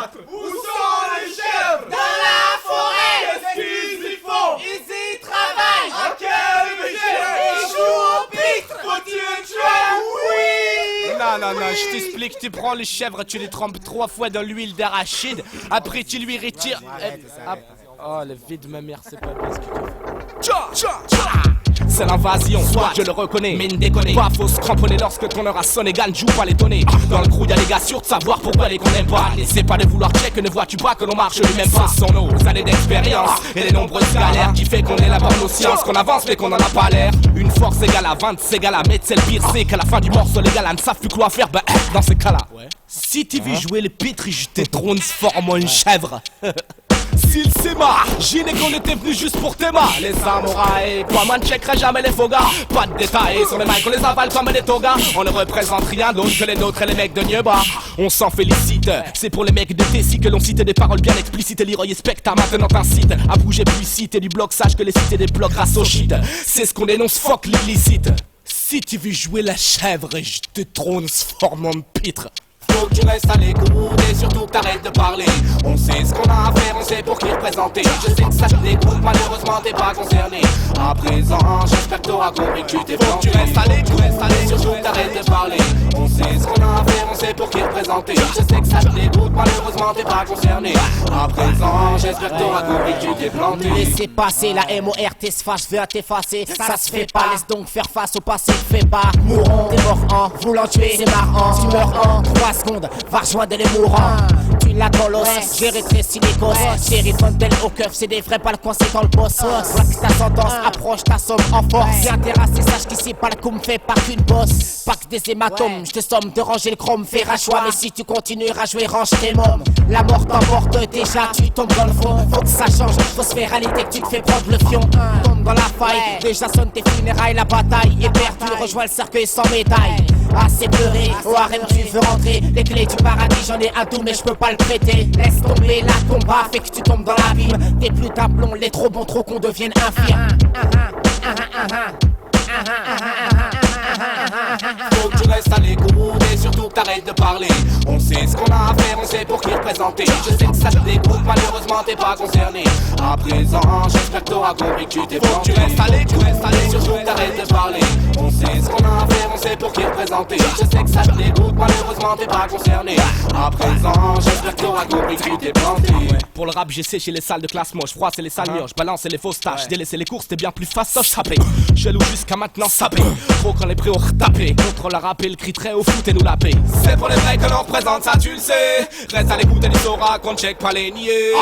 4. Où sont les chèvres? Dans la forêt. Qu'est-ce qu'ils y font? Ils y travaillent. À quel métier? Ils jouent au pitre. Faut-il les tuer? Oui. Non, je t'explique, tu prends les chèvres, tu les trempes 3 fois dans l'huile d'arachide, après tu lui retires... Oh, le vide de ma mère, c'est pas bien ce que tu fais. C'est l'invasion, je le reconnais, mais ne déconne pas, faut se cramponner lorsque ton heure a sonné, gagne, joue pas l'étonner. Dans le crew y'a les gars sûrs de savoir pourquoi les qu'on aime pas. N'essaie pas de vouloir check, ne vois-tu pas que l'on marche lui-même pas. Ce sont nos années d'expérience et les nombreuses galères qui fait qu'on élabore nos sciences, qu'on avance mais qu'on en a pas l'air. Une force égale à 20, c'est égal à mettre, c'est le pire, c'est qu'à la fin du morceau les gars ne savent plus quoi faire, bah dans ces cas-là. Si tu veux jouer les pitres, je te transforme en une chèvre. S'il s'aima, gynéco était venu juste pour t'aimer. Les samouraïs, toi man checkerait jamais les faux gars. Pas de détails sur les mecs, on les avale comme des togas. On ne représente rien d'autre que les nôtres et les mecs de Nieba. On s'en félicite, c'est pour les mecs de Tessie que l'on cite des paroles bien explicites. Leroy Spectre maintenant t'incite à bouger plus citer du bloc, sache que les cités des blocs grâce au shit. C'est ce qu'on dénonce, fuck l'illicite. Si tu veux jouer la chèvre, je te transforme en pitre. Faut que tu restes à l'écoute et surtout que t'arrêtes de parler. On sait ce qu'on a à faire, on sait pour qui représenter. Je sais que ça te dégoûte, malheureusement t'es pas concerné. À présent, j'espère que t'auras compris que tu t'es planté. Faut que tu restes à l'écoute et surtout que t'arrêtes de parler. On sait ce qu'on a à faire, on sait pour qui représenter. Je sais que ça te dégoûte, malheureusement t'es pas concerné. À présent, j'espère que t'auras compris que tu t'es planté. Laissez passer la MORT se fâche, veut t'effacer. Ça se fait pas, laisse donc faire face au passé. Fais pas, mourons, t'es mort en voulant tuer, c'est marrant. Tu meurs en 3 secondes, va rejoindre les mourants. Tu la colosse, j'ai rétréci les gosses. Chérie Fontaine au keuf, c'est des vrais balcons, c'est dans le boss. Black ta sentence, approche ta somme en force. Bien terrassé, sache qu'ici pas le coup me fait pas qu'une bosse. Pas que des hématomes, je te somme de ranger le chrome, fais rachoir. Mais si tu continues à jouer, range tes mômes. La mort t'emporte déjà, tu tombes dans le fond. Faut que ça change, faut se faire réalité que tu te fais prendre le fion. Tombe dans la faille, déjà sonne tes funérailles, la bataille est perdue, rejoins le cercueil sans médaille. Assez pleuré, au harem tu veux rentrer. Les clés du paradis j'en ai un tout mais je peux pas le prêter. Laisse tomber la combat fait que tu tombes dans l'abîme. T'es plus d'un plomb, les trop bons trop qu'on devienne infirme. Faut que tu restes à l'écoute et surtout que t'arrêtes de parler. On sait ce qu'on a à faire, on sait pour qui représenter. Je sais que ça te dégoûte, malheureusement t'es pas concerné. À présent, j'espère que t'auras compris que tu t'es planté. Faut que tu restes à l'écoute et surtout que t'arrêtes de parler. On sait ce qu'on a à faire, on sait pour qui représenter. Je sais que ça te dégoûte, malheureusement t'es pas concerné. À présent, j'espère que t'auras compris que tu t'es planté. Pour le rap, j'ai séché les salles de classe moche, froid c'est les salles mioches, balancer les fausses tâches, délaisser les courses, t'es bien plus fastoche, sapé. Jaloux jusqu'à maintenant, sapé. Trop quand les prix ont retapé. Contre la rap et le cri très au foot et nous la paix. C'est pour les vrais que l'on représente, ça tu le sais. Reste à l'écoute et tu sauras qu'on check pas les niais.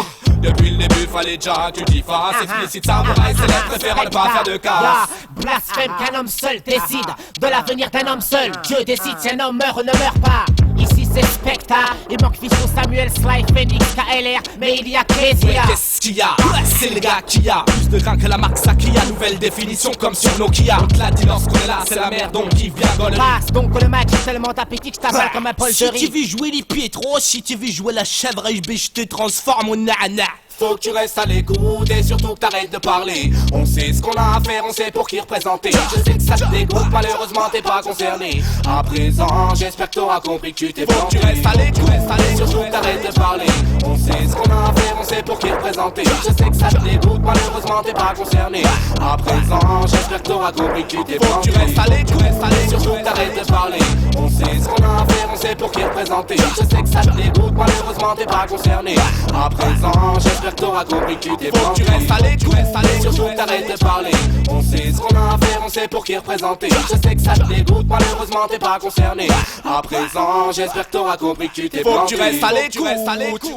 Depuis le début, fallait déjà que tu t'y fasses. Explicite samouraï, c'est les préférant ne pas faire de casse. Blasphème qu'un homme seul décide de l'avenir d'un homme seul. Dieu décide si un homme meurt ou ne meurt pas. Ici c'est Spectre, il manque Visto, Samuel, Sly, Phoenix, KLR, mais il y a Kezia. Qu'est-ce qu'il y a? C'est le gars qui a plus de grain que la marque Sakia. Nouvelle définition comme sur Nokia. On te l'a dit lorsqu'on est là, c'est la merde donc qui vient gollerie. Passe donc le match est tellement appétit que je t'avale comme un Paul Si Jury. tu veux jouer les Pietro, si tu veux jouer la chèvre, je te transforme en nana. Faut que tu restes à l'écoute et surtout que t'arrêtes de parler. On sait ce qu'on a à faire, on sait pour qui représenter. Je sais que ça te dégoûte, malheureusement t'es pas concerné. À présent, j'espère que t'auras compris que tu t'es planté. Faut que tu restes à l'écoute et surtout que t'arrêtes de parler. On sait ce qu'on a à faire, on sait pour qui représenter. Je sais que ça te dégoûte, malheureusement t'es pas concerné. À présent, j'espère que t'auras compris que tu t'es planté. Faut que tu restes à l'écoute et surtout que t'arrêtes de parler. On sait ce qu'on a à faire, on sait pour qui représenter. Je sais que ça te dégoûte, malheureusement t'es pas concerné. À présent, j'espère que t'auras compris que tu t'es planté. Faut que tu restes à l'écoute et surtout que t'arrêtes de parler. On sait ce qu'on a à faire, on sait pour qui représenter. Je sais que ça te dégoûte, malheureusement t'es pas concerné. À présent, j'espère que t'auras compris que tu t'es planté. Faut que tu restes à l'écoute.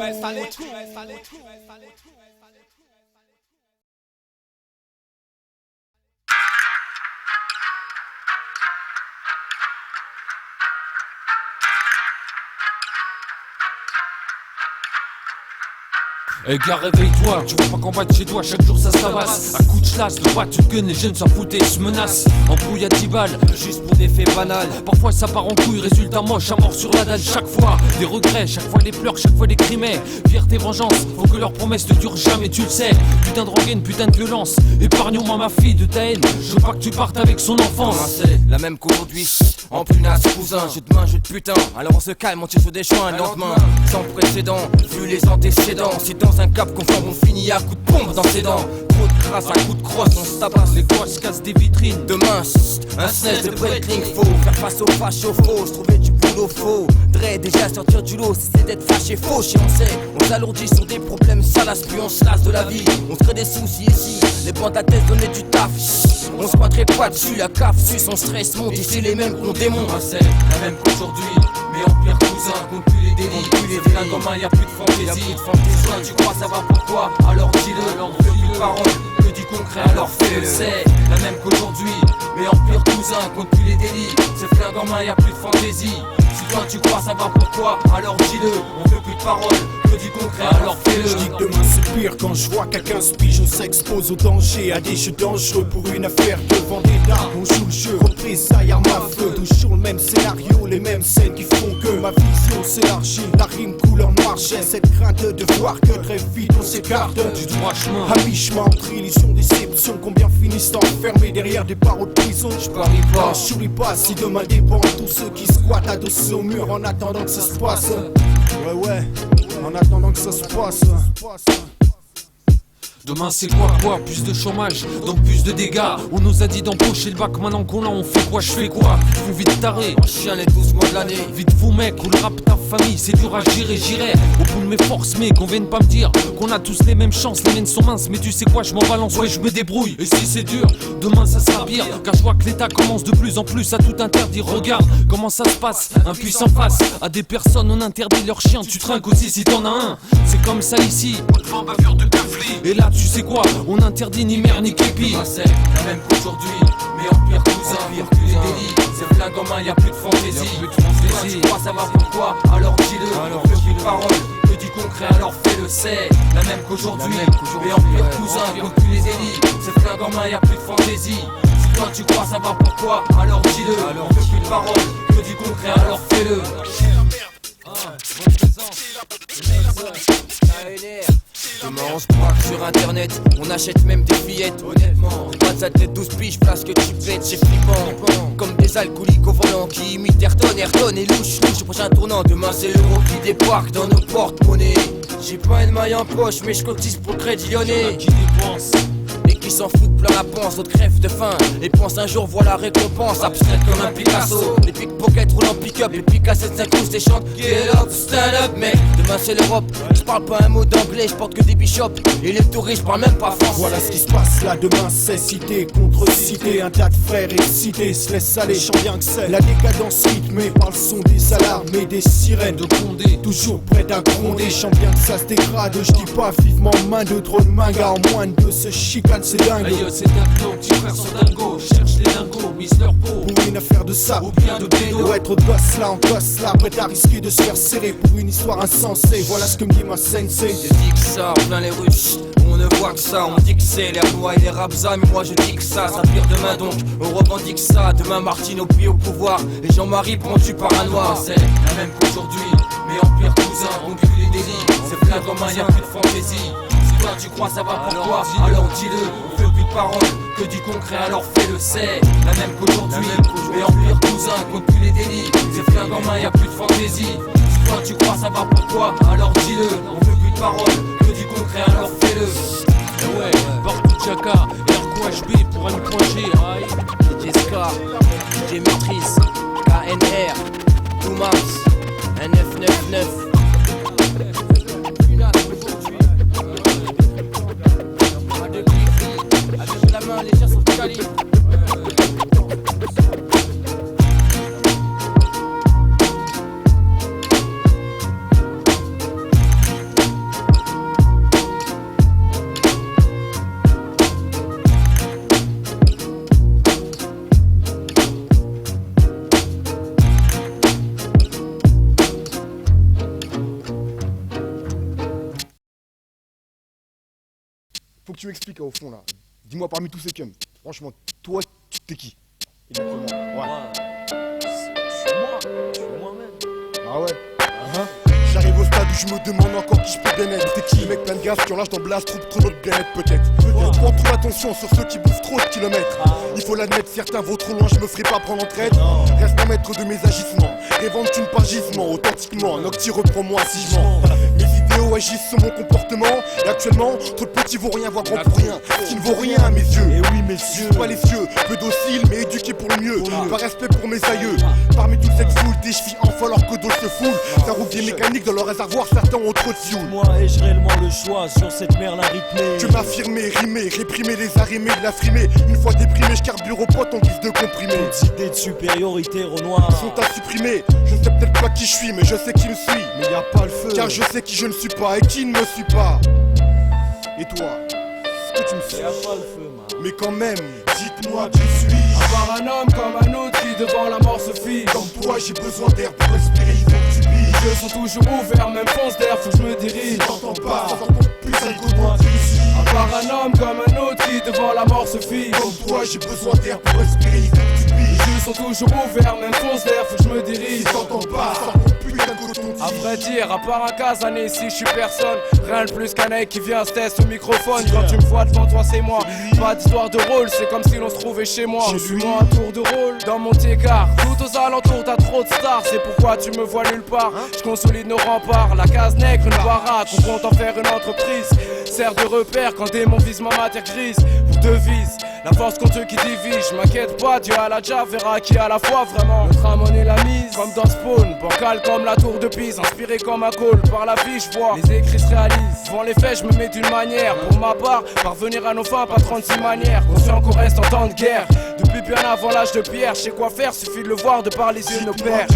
Eh gars, réveille-toi, tu vois pas qu'en bas de chez toi, chaque jour ça se tabasse. À coups de chlasse, de droite, tu te gun, les jeunes s'en foutent et se menacent. Embrouille à 10 balles, juste pour des faits banals. Parfois ça part en couille, résultat moche, à mort sur la dalle. Chaque fois, des regrets, chaque fois des pleurs, chaque fois des crimets. Fierté, vengeance, faut que leurs promesses ne durent jamais, tu le sais. Putain de rengaine, putain de violence. Épargne-moi ma fille de ta haine, je veux pas que tu partes avec son enfance. C'est la même qu'aujourd'hui, en punasse cousin, jeu de main, jeu de putain. Alors on se calme, on tire sur des joints, un lendemain sans précédent, vu les antécédents. Si dans un cap confort on finit à coups de pompe dans ses dents. Trop de crasse, à coups de crosse, on se tabasse. Les gosses cassent des vitrines. Demain, un snare de breakling faux. Faire face aux fâches aux fausses, trouver du boulot faux. Dre déjà sortir du lot, si c'est d'être fâché faux. Chez on sait, on s'alourdit sur des problèmes salaces, puis on se lasse de la vie. On se crée des soucis ici, les bandes à tête donnaient du taf. On se battrait pas dessus, la caf suce, son stress monte. Ici les mêmes qu'on démonte. C'est la même qu'aujourd'hui, mais en pire cousin, compte plus les délits. C'est plein comme un, y'a plus de fantaisie. Soit tu crois ça va pourquoi, alors dis-le. Alors fais plus de paroles que du concret, alors fais-le. C'est la même qu'aujourd'hui, mais en pire cousin, compte plus les délits. C'est flingue en main, y'a plus de fantaisie. Si toi tu crois ça va pourquoi, alors dis-le. On veut plus de paroles que du concret, alors fais-le. Je dis que demain c'est pire quand je vois qu'à 15 piges on s'expose au danger, à des jeux dangereux pour une affaire de vendetta. On joue le jeu, représailles, arme à feu. Toujours le même scénario, les mêmes scènes qui font que ma vision s'élargit. La rime coule en noir, j'ai cette crainte de voir que très vite on s'écarte du droit chemin. À mi-chemin entre illusion, déception, combien finissent enfermés derrière des barreaux de prison. Je parie pas, je souris pas si demain dépend tous ceux qui squattent adossés au mur en attendant que ça se passe. Ouais, en attendant que ça se passe. Demain c'est quoi, plus de chômage, donc plus de dégâts. On nous a dit d'empocher le bac, maintenant qu'on l'a on fait quoi, je fais quoi. Faut vite taré, chien les 12 mois de l'année. Vite fou mec, ou le rap ta famille, c'est dur à gérer, j'irai au bout de mes forces, mais qu'on vienne pas me dire qu'on a tous les mêmes chances, les miennes sont minces. Mais tu sais quoi, je m'en balance, ouais je me débrouille. Et si c'est dur, demain ça sera pire, car je vois que l'État commence de plus en plus à tout interdire. Regarde comment ça se passe, impuissant face à des personnes, on interdit leurs chiens. Tu trinques aussi si t'en as un, c'est comme ça ici, devant bavure de cafli. Et là tu sais quoi, on interdit ni mère ni képi. C'est la même qu'aujourd'hui, mais en pire cousin, pire que les délits. C'est flingue en main, y'a plus de fantaisie. Toi tu crois ça va pourquoi, alors dis-le. Alors fais plus de paroles que du concret, alors fais-le. C'est la même qu'aujourd'hui, mais en pire cousin, compte plus les délits. C'est flingue en main, y'a plus de fantaisie. Si toi tu crois ça va pourquoi, alors dis-le. Alors fais plus de paroles que du concret, alors fais-le. Demain on se braque sur internet, on achète même des fillettes. Honnêtement, WhatsApp les 12 piges, place que tu pètes, c'est flippant. Comme des alcooliques au volant qui imitent Ayrton et louche au prochain tournant. Demain c'est l'euro qui débarque dans nos porte-monnaies. J'ai pas une maille en poche mais je cotise pour le crédit lyonnais. Qui dépense et qui s'en foutent plein la panse, d'autres crèvent de faim et pense un jour voir la récompense. Abstraite comme un Picasso, les pickpockets roulent en pick-up, les pick à 7-5 pouces des chantes. Get up, stand up mec, demain c'est l'Europe. Je parle pas un mot d'anglais, je porte que des bishops. Et les touristes parlent même pas français. Voilà ce qui se passe là demain, c'est cité contre cité. Un tas de frères excités se laissent aller, chant bien que c'est la décadence rythmée par le son des alarmes et des sirènes de Condé. Toujours près d'un grondé, chant bien que ça se dégrade. Je dis pas vivement main de trop de mangas en moins de deux se chicane, c'est dingue. Hey yo, c'est dingo, petit frère sont dingo. Cherche des dingos, mise leur peau pour une affaire de ça, ou bien de bédo. Ou être gosse là en gosse là, prêt à risquer de se faire serrer pour une histoire insensée. Voilà ce que me dit ma sensei. Je dis que ça, plein les rues, on ne voit que ça. On dit que c'est les noix et les rapsas, mais moi je dis que ça pire demain donc, on revendique ça. Demain Martine au pied au pouvoir, et Jean-Marie pendu par un noir. C'est la même qu'aujourd'hui, mais en pire cousin, on cul les délits. C'est plein comme un, y'a plus de fantaisie. Si toi tu crois ça va pourquoi, alors dis-le. On fait plus de paroles que du concret, alors fais-le. C'est la même qu'aujourd'hui, mais en pire cousin, compte plus les délits. C'est plein comme un, y'a plus de fantaisie. Si toi tu crois ça va pourquoi, alors dis-le. On fait plus de paroles que du concret, alors fais-le. Et ouais, partout Chaka, RQHB pour M.G. DJ Scar, DJ Matrice, KNR, Toumams, 1999. Avec la main, les chiens sont calibrés. faut que tu m'expliques au fond là. Dis-moi parmi tous ces cums, franchement, toi, tu t'es qui? Et d'après moi, ouais. Je suis moi-même. Ah ouais. J'arrive au stade où je me demande encore qui je peux bien être. T'es qui? Les mecs plein de gaz qui en lâchent dans Blast, trouvent trop notre bien-être peut-être. Prends trop attention sur ceux qui bouffent trop de kilomètres. Il faut l'admettre, certains vont trop loin, je me ferai pas prendre en traite. Reste un maître de mes agissements. Révente une par gisement, authentiquement. Nocti reprends-moi si je mens. Mes idéaux agissent sur mon comportement. Et actuellement, trop de petits vont rien voir grand pour rien. Ce qui ne vaut rien à mes yeux. Et oui, messieurs. Pas les cieux, peu docile mais éduqué pour le mieux. Par respect pour mes aïeux. Parmi toute cette foule, des chevilles en fol alors que d'autres se foulent. Ça rouvre des mécaniques dans leur réservoir, certains ont trop de fioul. Moi ai-je réellement le choix sur cette merle à rythmer? Tu m'affirmer, rimer, réprimer les arrimés, de la frimer. Une fois déprimé, je carbure au pote en guise de comprimé. Toutes idées de supériorité, Renoir, sont à supprimer. Je sais peut-être pas qui je suis, mais je sais qui me suit. mais y a pas le feu. Car je sais qui je ne suis pas et qui ne me suit pas. Et toi, est-ce que tu me suis? Y a pas le feu, man. Mais quand même, dites-moi qui suis. Par un homme comme un autre qui devant la mort se fige. Comme toi, j'ai besoin d'air pour respirer, il faut que tu piges. Les yeux sont toujours ouverts, même fonce d'air, faut que je me dirige. T'entends pas, t'entends plus un coup de moi ici. Par un homme comme un autre qui devant la mort se fige. Comme toi, j'ai besoin d'air pour respirer, il faut que tu piges. Les yeux sont toujours ouverts, même fonce d'air, faut que je me dirige. T'entends pas, t'entends plus un coup de ton À vrai dire, à part un casané ici, je suis personne. Rien de plus qu'un mec qui vient se tester au microphone. Quand tu me vois devant toi, c'est moi. Pas d'histoire de rôle, c'est comme si l'on se trouvait chez moi. Suis-moi un tour de rôle dans mon égard. Tout aux alentours, t'as trop de stars. C'est pourquoi tu me vois nulle part. Je consolide nos remparts. La case nègre, une baraque. On compte en faire une entreprise. Sert de repère quand démon vise ma matière grise. Pour devise, la force contre ceux qui divise. Je m'inquiète pas, Dieu à la déjà verra qui a la foi vraiment. Notre amon est la mise, comme dans Spawn. Bancal comme la tour de Pise, inspiré comme un call. Par la vie, je vois les écrits se réalisent. Devant les faits, je me mets d'une manière. Pour ma part, parvenir à nos fins, pas 36 manières. Conscient qu'on reste en temps de guerre. Depuis bien avant l'âge de pierre, je sais quoi faire, suffit de le voir de par les yeux de nos pères.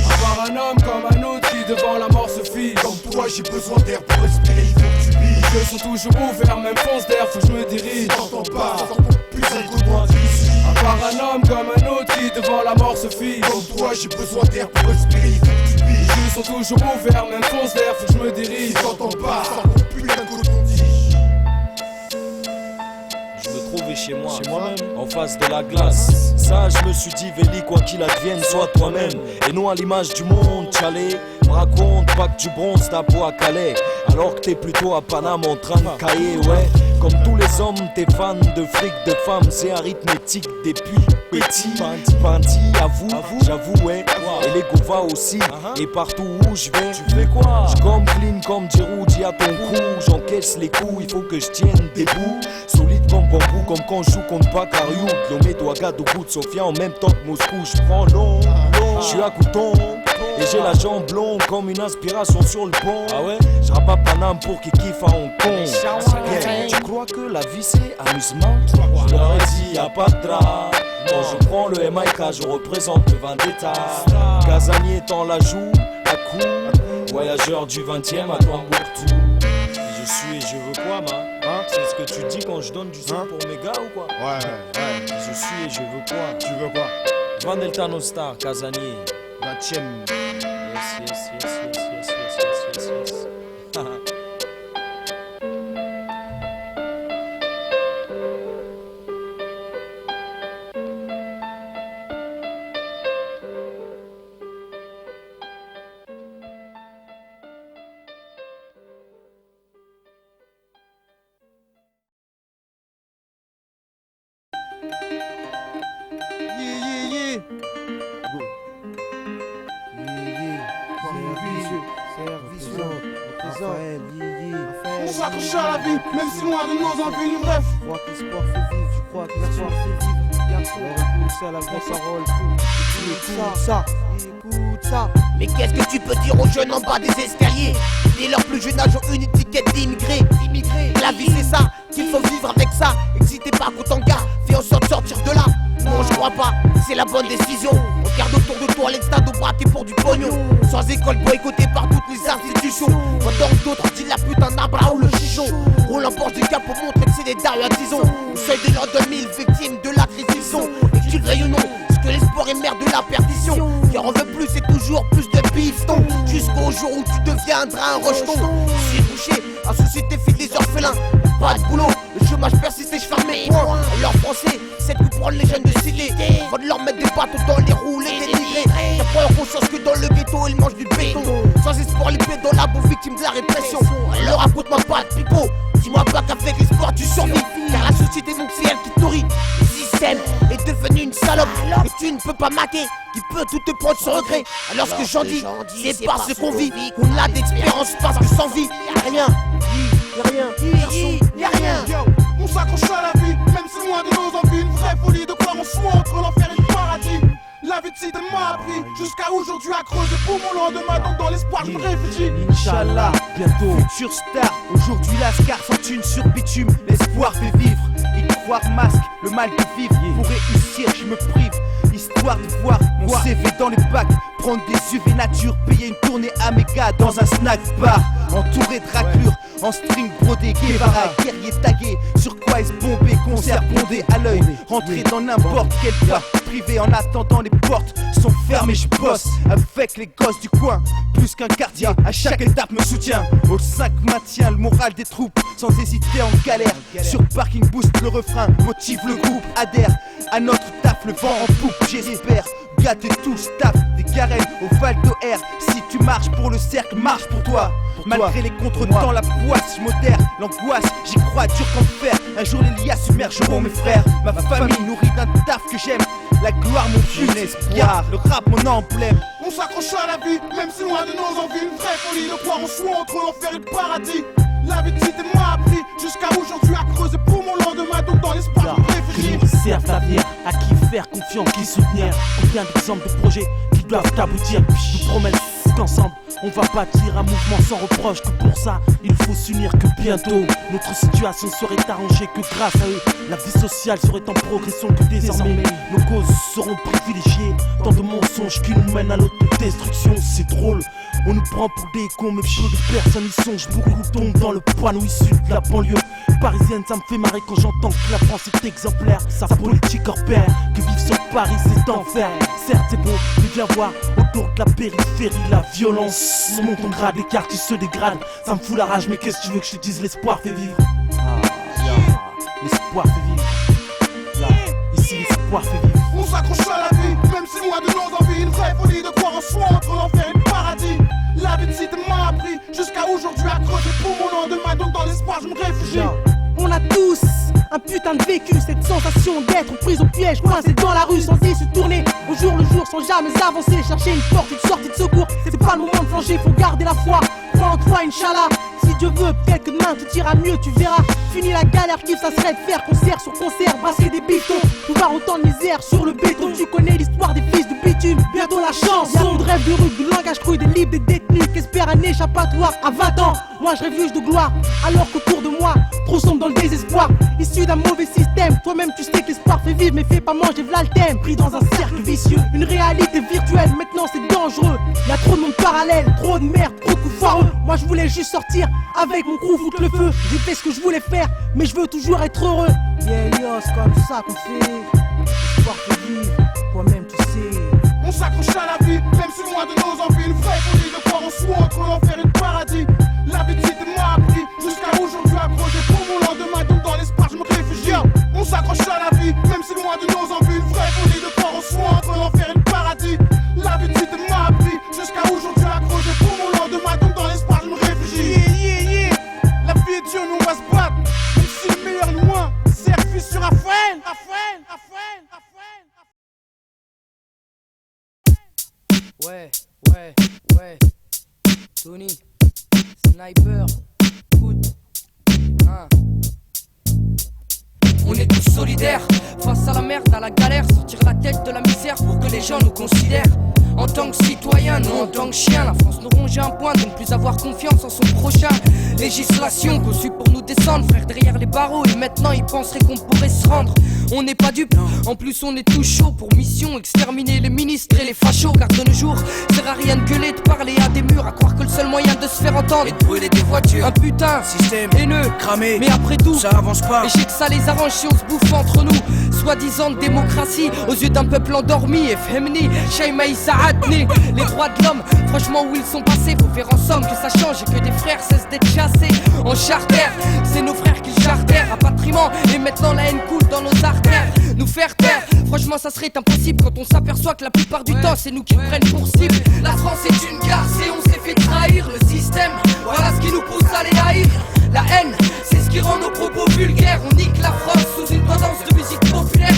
Avoir un homme comme un autre qui devant la mort se fige. Comme toi, j'ai besoin d'air pour respirer, il faut que tu piges. Les yeux sont toujours ouverts, même fonce d'air, faut que je me dirige. T'entends pas, t'entends plus un coup de moi ici. Avoir un homme comme un autre qui devant la mort se fige. Comme toi, j'ai besoin d'air pour respirer, il faut que tu piges. Les yeux sont toujours ouverts, même fonce d'air, faut que je me dirige. T'entends pas, t'entends plus un coup de ton tige. Je me trouvais chez moi-même, en face de la glace. Ça, je me suis dit, Véli, quoi qu'il advienne, sois toi-même. Et non à l'image du monde, Tchalé. Me raconte pas que tu bronzes ta peau à Calais, alors que t'es plutôt à Paname en train de cailler, ouais. Comme tous les hommes, t'es fan de fric, de femmes, c'est arithmétique depuis petit. Panty, j'avoue, ouais. Et l'ego va aussi, et partout où je vais, tu fais quoi? Je comme clean comme Giroud, dis à ton cou, j'encaisse les coups, il faut que je tienne debout. Solide comme bambou, comme quand je joue contre Bakariou. Lomé, Douaga, Dougou, Sofia en même temps que Moscou. Je prends l'eau, je suis à Couton. Et j'ai la jambe longue comme une inspiration sur le pont. Ah ouais? Je rappe à Paname pour qu'il kiffe à Hong Kong. Yeah. Tu crois que la vie c'est amusement? Je leur ai dit y'a pas de drap. Quand je prends le MIK, je représente le Vendetta. Casanier tend la joue à coup. Voyageur du 20e à Tombouctou. Je suis et je veux quoi, man? C'est ce que tu dis quand je donne du sang pour mes gars ou quoi? Ouais. Je suis et je veux quoi? Tu veux quoi? Vandelta Nostar, Casanier. La tienne. Yes. On s'accroche à la vie, même si loin de nos envies nous rêvent. Tu crois que l'espoir fait vivre, tu crois que l'espoir fait vivre. Y'a trop, c'est la vraie parole, écoute ça. Mais qu'est-ce que tu peux dire aux jeunes en bas des escaliers? Dès leur plus jeune âge ont une étiquette d'immigré. La vie c'est ça, qu'il faut vivre avec ça. Excité par autant de gars, fais en sorte de sortir de là. Non je crois pas, c'est la bonne décision. Regarde autour de toi les stades braqués pour du pognon. Sans école boycotté par toutes les institutions. Pendant que d'autres disent la putain d'Abra ou le chichon. Roule en porte du cap pour montrer que c'est des dards à disons. Au seuil de l'an 2000, victime de l'acquisition. Et que tu le veuilles ou non, parce que l'espoir est mère de la perdition. Car on veut plus et toujours plus de pistons. Jusqu'au jour où tu deviendras un rejeton. Si bouché, la société file des orphelins. Pas de boulot, le chômage persiste et je ferme mes poings. Alors français, c'est pour prendre les jeunes de cité. Va de leur mettre des bâtons dans les roues, les dénigrés. T'as pas conscience que dans le ghetto, ils mangent du béton. Sans espoir, les pédos là, beaux victimes de la répression. Alors raconte-moi pas de pipeau. Dis-moi pas qu'avec l'espoir tu survis. Car la société donc c'est elle qui te nourrit. Le système est devenu une salope. Et tu ne peux pas maquer. Il peut tout te prendre sans regret. Alors ce que j'en dis, c'est parce qu'on vit. Qu'on a d'expérience parce que sans vie, y'a rien. Y'a rien. On s'accroche à la vie, même si loin de nos envies. Une vraie folie de croire en soi entre l'enfer et le paradis. La vie de cité m'a appris jusqu'à aujourd'hui à creuser pour mon lendemain. Donc dans l'espoir je me réfugie. Inch'Allah, bientôt futur star. Aujourd'hui lascar sans thune sur bitume. L'espoir fait vivre. Y croire masque le mal de vivre. Pour réussir je me prive. Histoire de voir mon CV dans les bacs. Prendre des UV nature. Payer une tournée à mes gars dans un snack bar. Entouré de raclures. En string brodé, Guevara, guerrier tagué. Sur quoi est-ce bombé, concert bondé à l'œil. Rentrer dans n'importe quel bar privé en attendant les portes sont fermées. Je bosse avec les gosses du coin. Plus qu'un quartier, à chaque étape me soutient. Au 5 maintient le moral des troupes. Sans hésiter en galère. Sur parking boost le refrain, motive le groupe. Adhère à notre taf, le vent en poupe. J'espère gâter tout staff. Des carènes au Val d'OR. Si tu marches pour le cercle, marche pour toi. Malgré les contretemps, la poisse, je modère l'angoisse, j'y crois dur comme fer. Un jour les lias submergeront mes frères. Ma famille nourrie d'un taf que j'aime. La gloire mon but, espoir, le rap mon emblème. On s'accroche à la vie, même si loin de nos envies. Une vraie folie de croire en soi entre l'enfer et le paradis. La vie de cité m'a appris jusqu'à aujourd'hui à creuser pour mon lendemain. Donc dans l'espoir je me réfugie. Qui nous servent l'avenir, à qui faire confiance, qui soutenir. Combien d'exemples de projets qui doivent aboutir. Nous promettent qu'ensemble on va bâtir un mouvement sans reproche. Que pour ça il faut s'unir, que bientôt notre situation serait arrangée. Que grâce à eux la vie sociale serait en progression. Que désormais nos causes seront privilégiées. Tant de mensonges qui nous mènent à l'autodestruction. C'est drôle, on nous prend pour des cons, mais peu de personnes y songent. Beaucoup tombent dans le panneau issu de la banlieue parisienne. Ça me fait marrer quand j'entends que la France est exemplaire. Sa politique hors pair, que vivre sur Paris c'est enfer. Certes c'est beau, mais viens voir autour de la périphérie la violence monte en grade, les quartiers se dégradent. Ça me fout la rage, mais qu'est-ce que tu veux que je te dise? L'espoir fait vivre. L'espoir fait vivre. Ici l'espoir fait vivre. On s'accroche à la vie, même si loin de nos envies. Une vraie folie de croire en soi entre l'enfer et le paradis. La vie de cité m'a appris jusqu'à aujourd'hui à creuser pour mon lendemain. Donc dans l'espoir je me réfugie. On a tous un putain de vécu, cette sensation d'être prise au piège, coincé dans la rue sans y se tourner au jour le jour sans jamais avancer, chercher une porte, une sortie de secours. C'est pas le moment de flancher, faut garder la foi. Crois en toi, Inch'Allah. Si Dieu veut, peut-être que demain tout ira mieux, tu verras. Fini la galère, kiff, ça serait de faire concert sur concert, brasser des bitons, pouvoir autant de misère sur le béton. Tu connais l'histoire des fils de bitume, bientôt la chance. Y'a trop de rêves de rue, du langage cru, des livres, des détenus qui espèrent un échappatoire à 20 ans. Moi je rêve de gloire, alors qu'autour de moi, trop sombre dans le désespoir. Issu d'un mauvais système, toi-même tu sais que l'espoir fait vivre, mais fais pas manger v'là le thème. Pris dans un cercle vicieux, une réalité virtuelle, maintenant c'est dangereux. Y'a trop de monde parallèle, trop de merde, trop de coups foireux. Moi je voulais juste sortir avec mon crew, foutre le feu. J'ai fait ce que je voulais faire, mais je veux toujours être heureux. Yeah yo, c'est comme ça qu'on fait. L'espoir fait vivre, toi-même tu sais. On s'accroche à la vie, même si loin de nos envies. Une vraie folie de croire en soi entre l'enfer et le paradis. La vie de cité m'a appris jusqu'à aujourd'hui à creuser pour mon lendemain. Donc dans l'espoir je me réfugie. On s'accroche à la vie, même si loin de nos envies. Une vraie folie de croire en soi entre l'enfer et le paradis. La vie de cité m'a appris jusqu'à aujourd'hui à creuser pour mon lendemain. Donc dans l'espoir je me réfugie. La vie est dure, nous on va se battre. Même si le meilleur est loin, c'est fils sur Raphaël. Ouais, Tony, Sniper, écoute, hein. On est tous solidaires, face à la merde, à la galère, sortir la tête de la misère pour que les gens nous considèrent. En tant que citoyen, non en tant que chien, la France nous ronge à un point de ne plus avoir confiance en son prochain. Législation conçue pour nous descendre, frère derrière les barreaux, et maintenant ils penseraient qu'on pourrait se rendre. On n'est pas dupes, en plus on est tout chaud pour mission, exterminer les ministres et les fachos. Car de nos jours, sert à rien de gueuler, de parler à des murs, à croire que le seul moyen de se faire entendre est de brûler des voitures. Un putain, système haineux, cramé, mais après tout, ça avance pas. Et je sais que ça les arrange si on se bouffe entre nous. Soi-disant démocratie, aux yeux d'un peuple endormi. Et Femni, Shaïmaï Saadni. Les droits de l'homme, franchement où ils sont passés, faut faire en somme que ça change et que des frères cessent d'être chassés. En charter, c'est nos frères qui chartèrent, rapatriés sentiments et maintenant la haine coule dans nos artères. Nous faire taire, franchement ça serait impossible quand on s'aperçoit que la plupart du temps c'est nous qui prennent pour cible. La France est une garce et on s'est fait trahir le système, voilà ce qui nous pousse à les haïr. La haine, c'est ce qui rend nos propos vulgaires. On nique la France sous une tendance de musique populaire.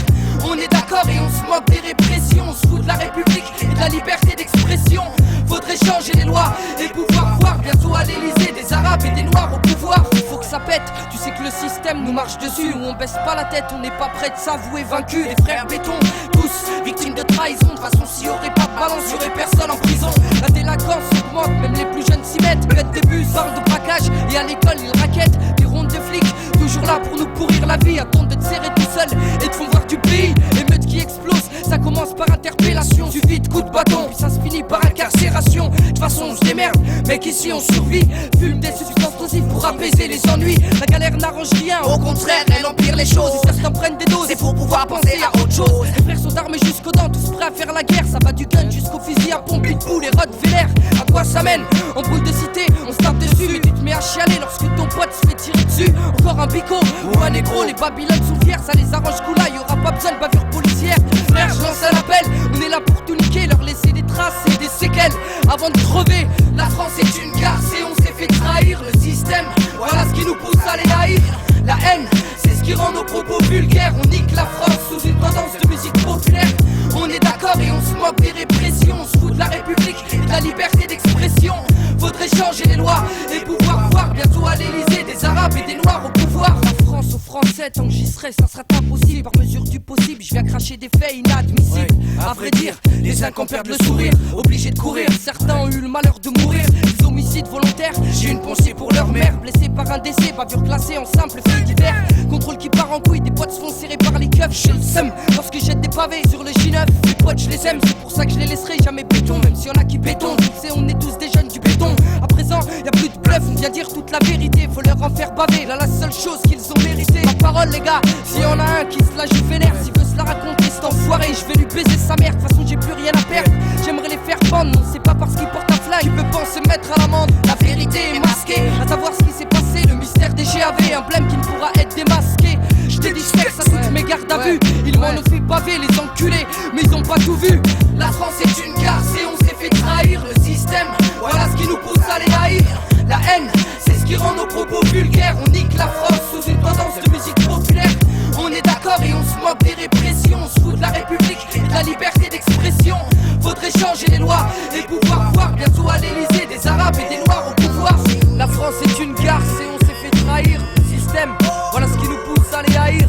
On est d'accord et on se moque des répressions. On se fout de la République et de la liberté d'expression. Faudrait changer les lois et pouvoir voir bientôt à l'Elysée des Arabes et des Noirs au pouvoir. Il faut que ça pète, tu sais que le système nous marche dessus. Où on baisse pas la tête, on n'est pas prêt de s'avouer vaincu. Les frères béton, tous victimes de trahison. De toute façon s'il y aurait pas de balance, il y aurait personne en prison. La délinquance augmente, même les plus jeunes s'y mettent. Mettent des bus, parlent de braquage et à l'école ils raquettent. Des rondes de flics, toujours là pour nous pourrir la vie. Attendent de te serrer tout seul et te font voir du pays. Émeute qui explose, ça commence par interpellation. Suivi de coups de bâton, puis ça se finit par incarcération. De toute façon on se démerde, mec ici on survit. Fume des substances nocives pour apaiser les ennuis. La galère n'arrange rien, au contraire elle empire les choses. Et certains prennent des doses, c'est pour pouvoir penser à autre chose. Les frères sont armés jusqu'aux dents, tous prêts à faire la guerre. Ça va du gun jusqu'au fusil à pompe, pitbull et Rottweiler. À quoi ça mène? On brûle de cité, on se tape dessus. Mais tu te mets à chialer lorsque ton pote se fait tirer dessus. Encore un bico ou un négro, les Babylones sont fiers. Ça les arrange coula, y'aura pas besoin de bavure policière. Frère, je lance un appel, on est là pour tout niquer. Leur laisser des traces et des séquelles avant de crever. La France est une garce et on s'est fait trahir le système, voilà ce qui nous pousse à les haïr. La haine, c'est ce qui rend nos propos vulgaires. On nique la France sous une tendance de musique populaire. On est d'accord et on se moque des répressions. On se fout de la République et de la liberté d'expression. Faudrait changer les lois et pouvoir voir bientôt à l'Elysée des Arabes et des Noirs au pouvoir. La France aux Français, tant que j'y serai, ça sera impossible. Par mesure du possible, je viens cracher des faits inadmissibles. À vrai dire, les uns qu'on perdent le sourire, obligés de courir. Certains ont eu le malheur de mourir. Des homicides volontaires, j'ai une pensée pour leur mère. Blessée par un décès, bavure classée en simple fait divers. Contrôle qui part en couille, des potes se font serrer par les keufs. J'ai le seum lorsque je jette des pavés sur le J9. Les potes je les aime, c'est pour ça que je les laisserai jamais béton. Même s'il y en a qui béton, tu sais on est tous des jeunes du béton. À présent, y a plus de bluff, on vient dire toute la vérité. Faut leur en faire baver, là la seule chose qu'ils ont mérité. Ma parole les gars, s'il y en a un qui se la joue vénère, s'il veut se la raconter cet enfoiré, je vais lui baiser sa mère. De toute façon j'ai plus rien à perdre, j'aimerais les faire pendre. Non c'est pas parce qu'ils portent un flag qu'ils peuvent pas se mettre à l'amende. La vérité est masquée, à savoir ce qui s'est passé. Le mystère des GAV, un blême qui ne pourra être démasqué. Je t'ai dit sexe à toutes mes gardes à vue. Ils m'en ont fait baver les enculés, mais ils ont pas tout vu. La France est une garce et on s'est fait trahir le système, voilà ce qui nous pousse à les haïr. La haine, c'est ce qui rend nos propos vulgaires. On nique la France sous une tendance de musique populaire. On est d'accord et on se moque des répressions. On se fout de la République et de la liberté d'expression. Faudrait changer les lois et pouvoir voir bientôt à l'Elysée des Arabes et des Noirs au pouvoir. La France est une garce et on s'est fait trahir le système, voilà ce qui nous pousse à les haïr.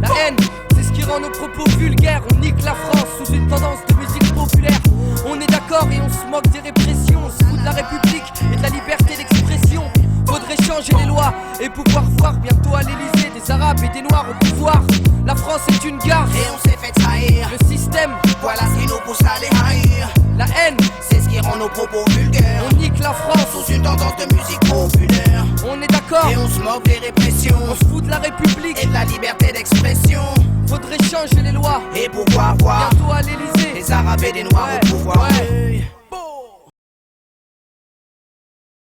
La haine, c'est ce qui rend nos propos vulgaires. On nique la France sous une tendance de musique populaire. On est d'accord et on se moque des répressions. On se fout de la République et de la liberté d'expression. Faudrait changer les lois et pouvoir voir bientôt à l'Elysée des Arabes et des Noirs au pouvoir. La France est une garce et on s'est fait trahir le système, voilà ce qui nous pousse à les haïr. La haine, c'est ce qui rend nos propos vulgaires. On nique la France sous une tendance de musique populaire. On est d'accord et on se moque des répressions. On se fout de la République et de la liberté d'expression. Faudrait changer les lois et pouvoir voir bientôt à l'Elysée les Arabes et des Noirs au pouvoir.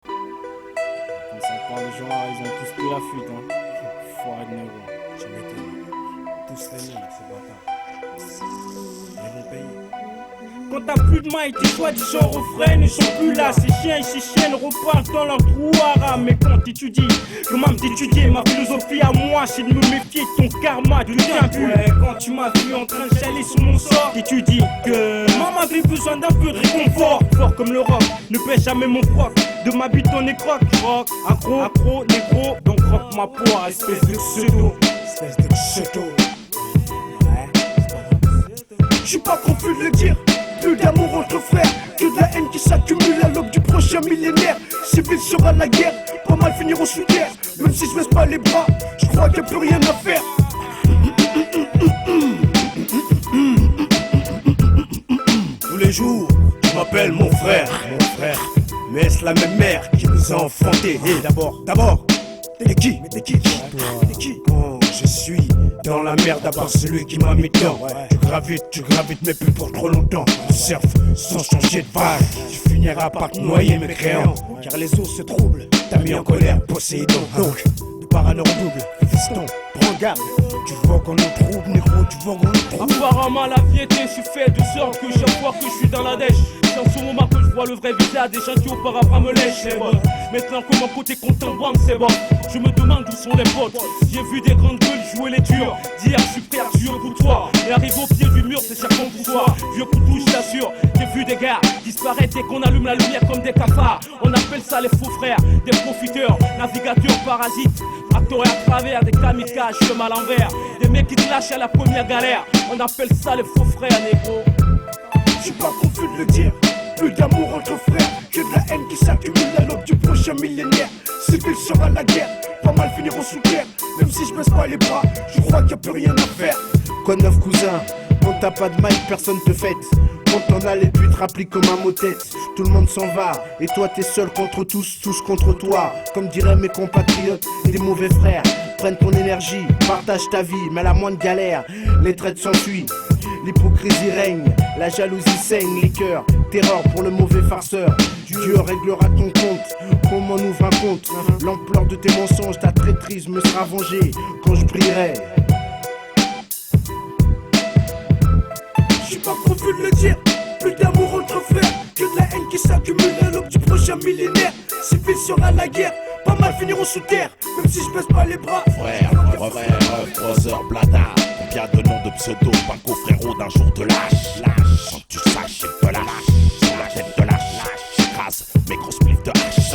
Quand ça parle de gens, ils ont tous pris la fuite, hein. Foiré de négro. Tu m'étonnes. Tous les mêmes, ces bâtards. Ils vont payer. Quand t'as plus de main et tes soi-disant refrains ne sont plus là. Ces chiens et ces chiennes repartent dans leur trou à mais quand t'étudies, comment d'étudier ma philosophie à moi, c'est de me méfier de ton karma, de bien vu. Quand tu m'as vu en train de chialer sur mon sort, t'étudies que maman avait besoin d'un peu de réconfort. Fort comme le rock, ne baisse jamais mon froc. De ma bite on est croque, rock, accro, négro. Donc rock ma poire, espèce de pseudo. Espèce de pseudo. J'suis pas confus de le dire. Plus d'amour entre frères, que de la haine qui s'accumule à l'aube du prochain millénaire. Civil sera la guerre, pas mal finir au sous-terre. Même si je baisse pas les bras, je crois qu'il n'y a plus rien à faire. Tous les jours, tu m'appelles mon frère, mais c'est la même mère qui nous a enfantés. Et d'abord, t'es qui? Mais t'es qui? Bon, je suis dans la merde à part celui qui m'a mis dedans. Tu gravites mais plus pour trop longtemps. Tu surfes sans changer de vague. Tu finiras par te noyer mes créants. Car les eaux se troublent, t'as mis en colère Poséidon. Donc, parano en double. Fiston, prends garde. Tu vois qu'on nous trouve, négro, tu vois qu'on nous trouve. Apparemment la vie était, je suis fait de sorte que chaque fois que je suis dans la dèche, c'est en ce moment que je vois le vrai visage des gens qui auparavant me lèchent, c'est bon. Maintenant que mon côté content bande, c'est bon. Je me demande où sont les potes. J'ai vu des grandes gueules jouer les durs. D'hier je suis prêt à tuer pour toi. Et arrive au pied du mur, c'est chacun pour soi. Vieux couteau, je t'assure. J'ai vu des gars disparaître dès qu'on allume la lumière comme des cafards. On appelle ça les faux frères, des profiteurs, navigateurs, parasites. Acteurs à travers, des kamikazes, chemin à l'envers. Des mecs qui te lâchent à la première galère. On appelle ça les faux frères, négro. Je suis pas confus de le dire. Plus d'amour entre frères, que de la haine qui s'accumule à l'aube du prochain millénaire. Civil sera la guerre, pas mal finiront sous terre. Même si je baisse pas les bras, je crois qu'il n'y a plus rien à faire. Quoi de neuf cousin, quand t'as pas de maille, personne te fête. Quand t'en as les buts rappliques comme un mot-tête. Tout le monde s'en va, et toi t'es seul contre tous, tous contre toi. Comme diraient mes compatriotes, des mauvais frères. Prennent ton énergie, partage ta vie, mais à la moindre galère, les traites s'enfuient. L'hypocrisie règne, la jalousie saigne les cœurs. Terreur pour le mauvais farceur. Dieu réglera ton compte, qu'on m'en ouvre un compte. L'ampleur de tes mensonges, ta traîtrise me sera vengée quand je brillerai. Je suis pas confus de le dire. Plus d'amour entre frères, que de la haine qui s'accumule à l'aube du prochain millénaire. Civil sera la guerre, pas mal finiront sous terre. Même si je baisse pas les bras. Frère, frère, brother, blada. Combien de noms de pseudo, banco frérot d'un jour te lâche. Quand tu saches, il te lâche. Sur la tête te lâche. J'écrase mes grosses spliffs de hache.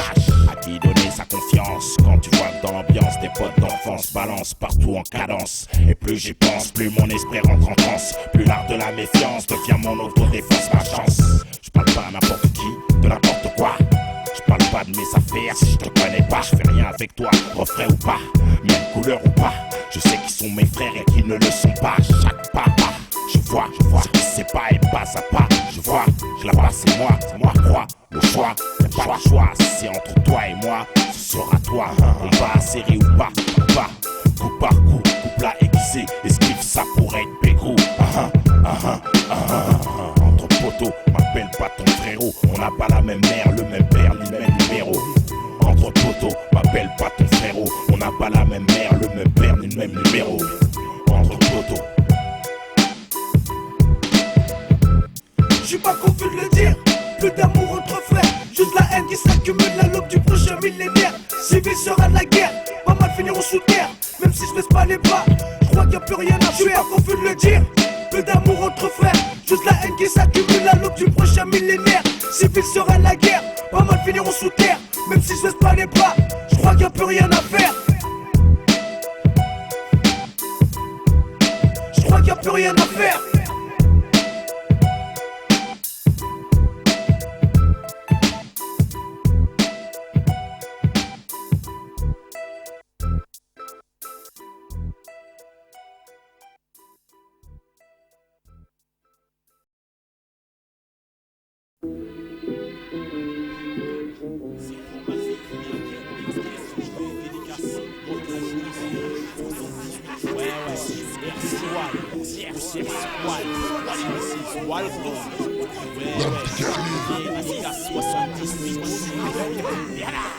À qui donner sa confiance quand tu vois que dans l'ambiance des potes d'enfance balancent partout en cadence. Et plus j'y pense, plus mon esprit rentre en transe. Plus l'art de la méfiance devient mon autodéfense, ma chance. Je parle pas à n'importe qui, de n'importe quoi. Je parle pas de mes affaires, si je te connais pas, je fais rien avec toi, refrain ou pas, même couleur ou pas. Je sais qui sont mes frères et qui ne le sont pas. Chaque pas, je vois ce qui c'est pas et pas à pas. Je vois que là-bas c'est moi, crois. Le choix, y'a pas le choix. Si c'est entre toi et moi, ce sera toi. On va à série ou pas, coup par coup, plat aiguisé. Esquive, ça pourrait être pégrou. Entre poteaux, m'appelle pas ton frérot. On n'a pas la même mère, le même père, ni le même numéro. Entre poteaux, m'appelle pas ton frérot. On n'a pas la même mère, le même père, ni le même numéro. Entre poteaux. Je suis pas confus de le dire. Plus d'amour entre frères, juste la haine qui s'accumule à l'aube du prochain millénaire. Civil sera la guerre, pas mal finiront sous terre. Même si je baisse pas les bras, je crois qu'il n'y a plus rien à faire. Je suis pas confus de le dire. Plus d'amour entre frères, juste la haine qui s'accumule à l'aube du prochain millénaire. Civil sera la guerre, pas mal finiront sous terre. Même si je baisse pas les bras, je crois qu'il n'y a plus rien à faire. Je crois qu'il n'y a plus rien à faire.